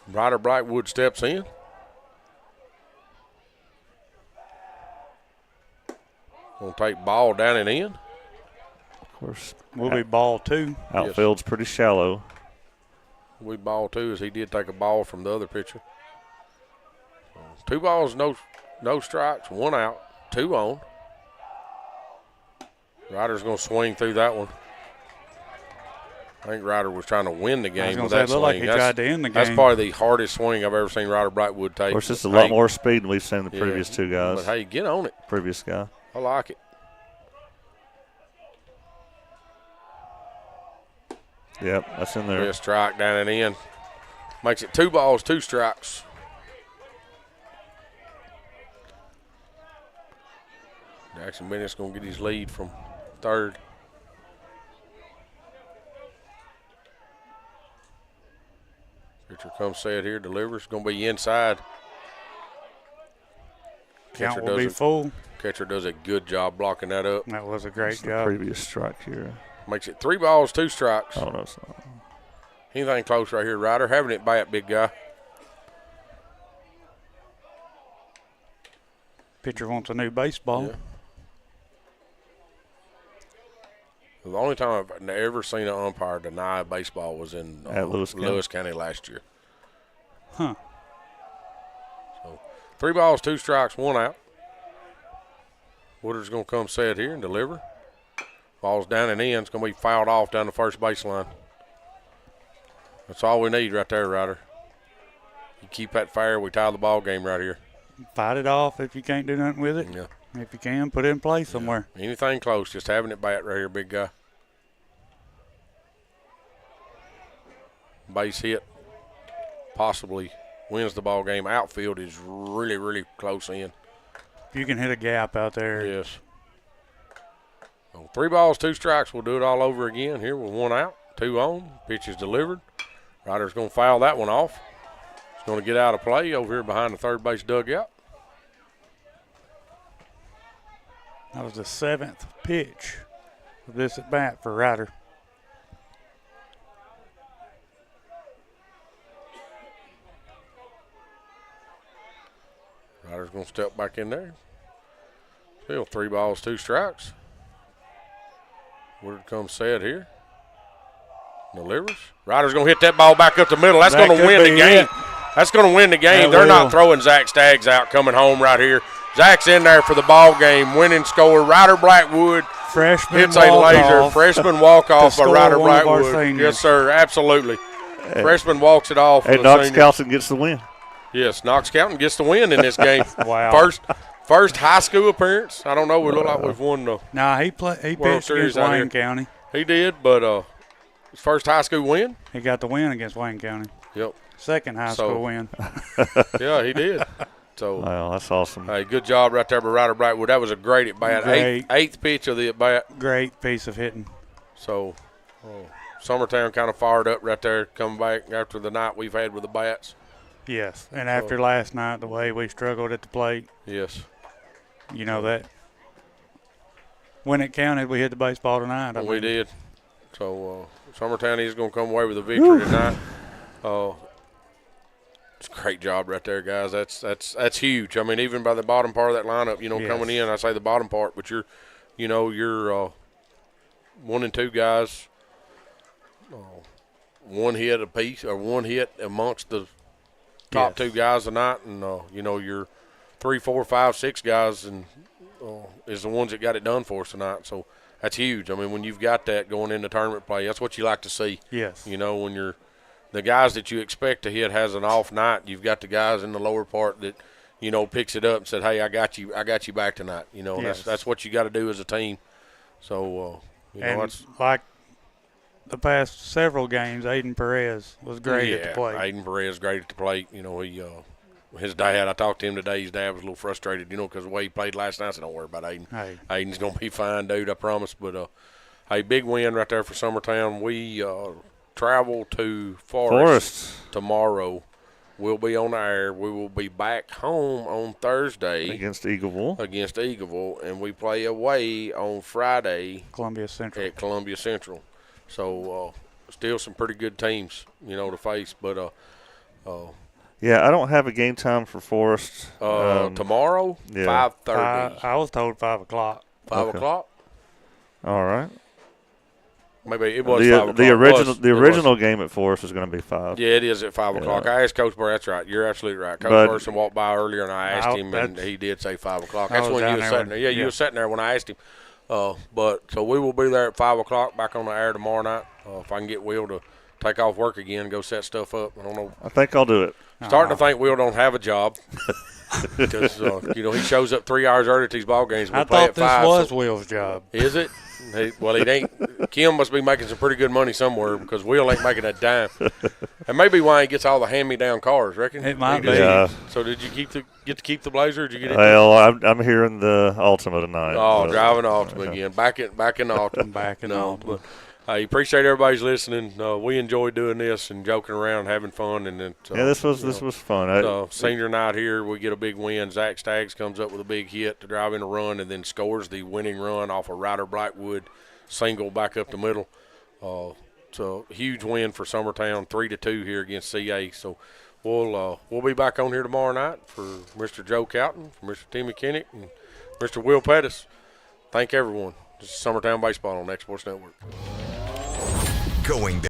Ryder Blackwood steps in. Gonna take ball down and in. Of course. Will be ball 2. Outfield's pretty shallow. We ball 2 as he did take a ball from the other pitcher. 2 balls, no strikes, 1 out, 2 on. Ryder's gonna swing through that one. I think Ryder was trying to win the game with that swing. Like he tried to end the game. That's probably the hardest swing I've ever seen Ryder Blackwood take. Of course, it's a lot more speed than we've seen the previous 2 guys. But hey, get on it. Previous guy. I like it. Yep, that's in there. Yeah, strike down and in. Makes it 2 balls, 2 strikes. Jackson Bennett's going to get his lead from third. Pitcher comes set here, delivers. Going to be inside. Count will be full. Catcher does a good job blocking that up. That was a great job. Previous strike here. Makes it 3 balls, 2 strikes. Oh, no, it's not. Anything close right here, Ryder. Having it bat, big guy. Pitcher wants a new baseball. Yeah. The only time I've ever seen an umpire deny baseball was in Lewis County last year. Huh. So 3 balls, 2 strikes, 1 out. Woodard's going to come set here and deliver. Ball's down and in. It's going to be fouled off down the first baseline. That's all we need right there, Ryder. You keep that fair, we tie the ball game right here. Fight it off if you can't do nothing with it. Yeah. If you can, put it in play somewhere. Yeah. Anything close, just having it bat right here, big guy. Base hit possibly wins the ball game. Outfield is really, really close in. If you can hit a gap out there. Yes. So 3 balls, 2 strikes. We'll do it all over again here with 1 out, 2 on. Pitch is delivered. Ryder's going to foul that one off. He's going to get out of play over here behind the third base dugout. That was the 7th pitch of this at bat for Ryder. Ryder's going to step back in there. Still 3 balls, 2 strikes. Woodard comes set here. Delivers. Ryder's going to hit that ball back up the middle. That's going to win the game. That's going to win the game. They're not throwing Zach Staggs out coming home right here. Zach's in there for the ball game. Winning score. Ryder Blackwood hits a laser. Freshman walk-off by Ryder Blackwood. Yes, sir. Absolutely. Freshman walks it off. And Knox Calton gets the win. Yes, Knox Calton gets the win in this game. Wow. First high school appearance. I don't know. We look like we've won the he pitched against Wayne County. He did, but his first high school win. He got the win against Wayne County. Yep. Second high school win. Yeah, he did. So wow, that's awesome. Hey, good job right there by Ryder Blackwood. That was a great at bat. Eighth pitch of the at bat. Great piece of hitting. So Summertown kind of fired up right there, coming back after the night we've had with the bats. Yes, and after last night, the way we struggled at the plate. Yes. You know that. When it counted, we hit the baseball tonight. We did. So Summertown is going to come away with a victory tonight. It's a great job right there, guys. That's huge. I mean, even by the bottom part of that lineup, coming in, I say the bottom part, but you're 1 and 2 guys, one hit apiece or one hit amongst the top 2 guys tonight, and your 3, 4, 5, 6 guys and is the ones that got it done for us tonight. So that's huge. I mean, when you've got that going into tournament play, that's what you like to see. Yes. When you're the guys that you expect to hit has an off night, you've got the guys in the lower part that picks it up and said, "Hey, I got you back tonight." Yes. That's what you got to do as a team. So it's like the past several games. Aiden Perez was great at the plate. Aiden Perez great at the plate. He his dad. I talked to him today. His dad was a little frustrated, because the way he played last night. I said, "Don't worry about Aiden. Hey. Aiden's gonna be fine, dude. I promise." But hey, big win right there for Summertown. We travel to Forest tomorrow. We'll be on the air. We will be back home on Thursday against Eagleville, and we play away on Friday Columbia Central. At Columbia Central. So still some pretty good teams, to face. But yeah, I don't have a game time for Forest. Tomorrow, 5:30. I was told 5 o'clock. 5 o'clock. All right. Maybe it was 5 o'clock. The original game at Forest is going to be 5. Yeah, it is at 5 o'clock. I asked Coach Burr. That's right. You're absolutely right. Coach Burson walked by earlier, and I asked him, and he did say 5 o'clock. That's when you were sitting there. Yeah, you were sitting there when I asked him. But so we will be there at 5 o'clock, back on the air tomorrow night. If I can get Will to take off work again and go set stuff up. I don't know. I think I'll do it. Starting to think Will don't have a job. Because, he shows up 3 hours early to these ball games. I thought this was Will's job. Is it? It ain't. Kim must be making some pretty good money somewhere because Will ain't making a dime. And maybe why he gets all the hand-me-down cars, reckon? It might be. Yeah. So did you get to keep the Blazer? Or did you get it? Well, I'm hearing the Ultima tonight. Oh, driving Ultima again. Back in Ultima. Back in Ultima. But I appreciate everybody's listening. We enjoy doing this and joking around, having fun. And then, this was fun. Senior night here, we get a big win. Zach Staggs comes up with a big hit to drive in a run, and then scores the winning run off a Ryder Blackwood single back up the middle. It's a huge win for Summertown, 3-2 here against CA. So we'll be back on here tomorrow night for Mr. Joe Cowton, for Mr. Timmy Kinnick, and Mr. Will Pettis. Thank everyone. This is Summertown Baseball on X Sports Network. Going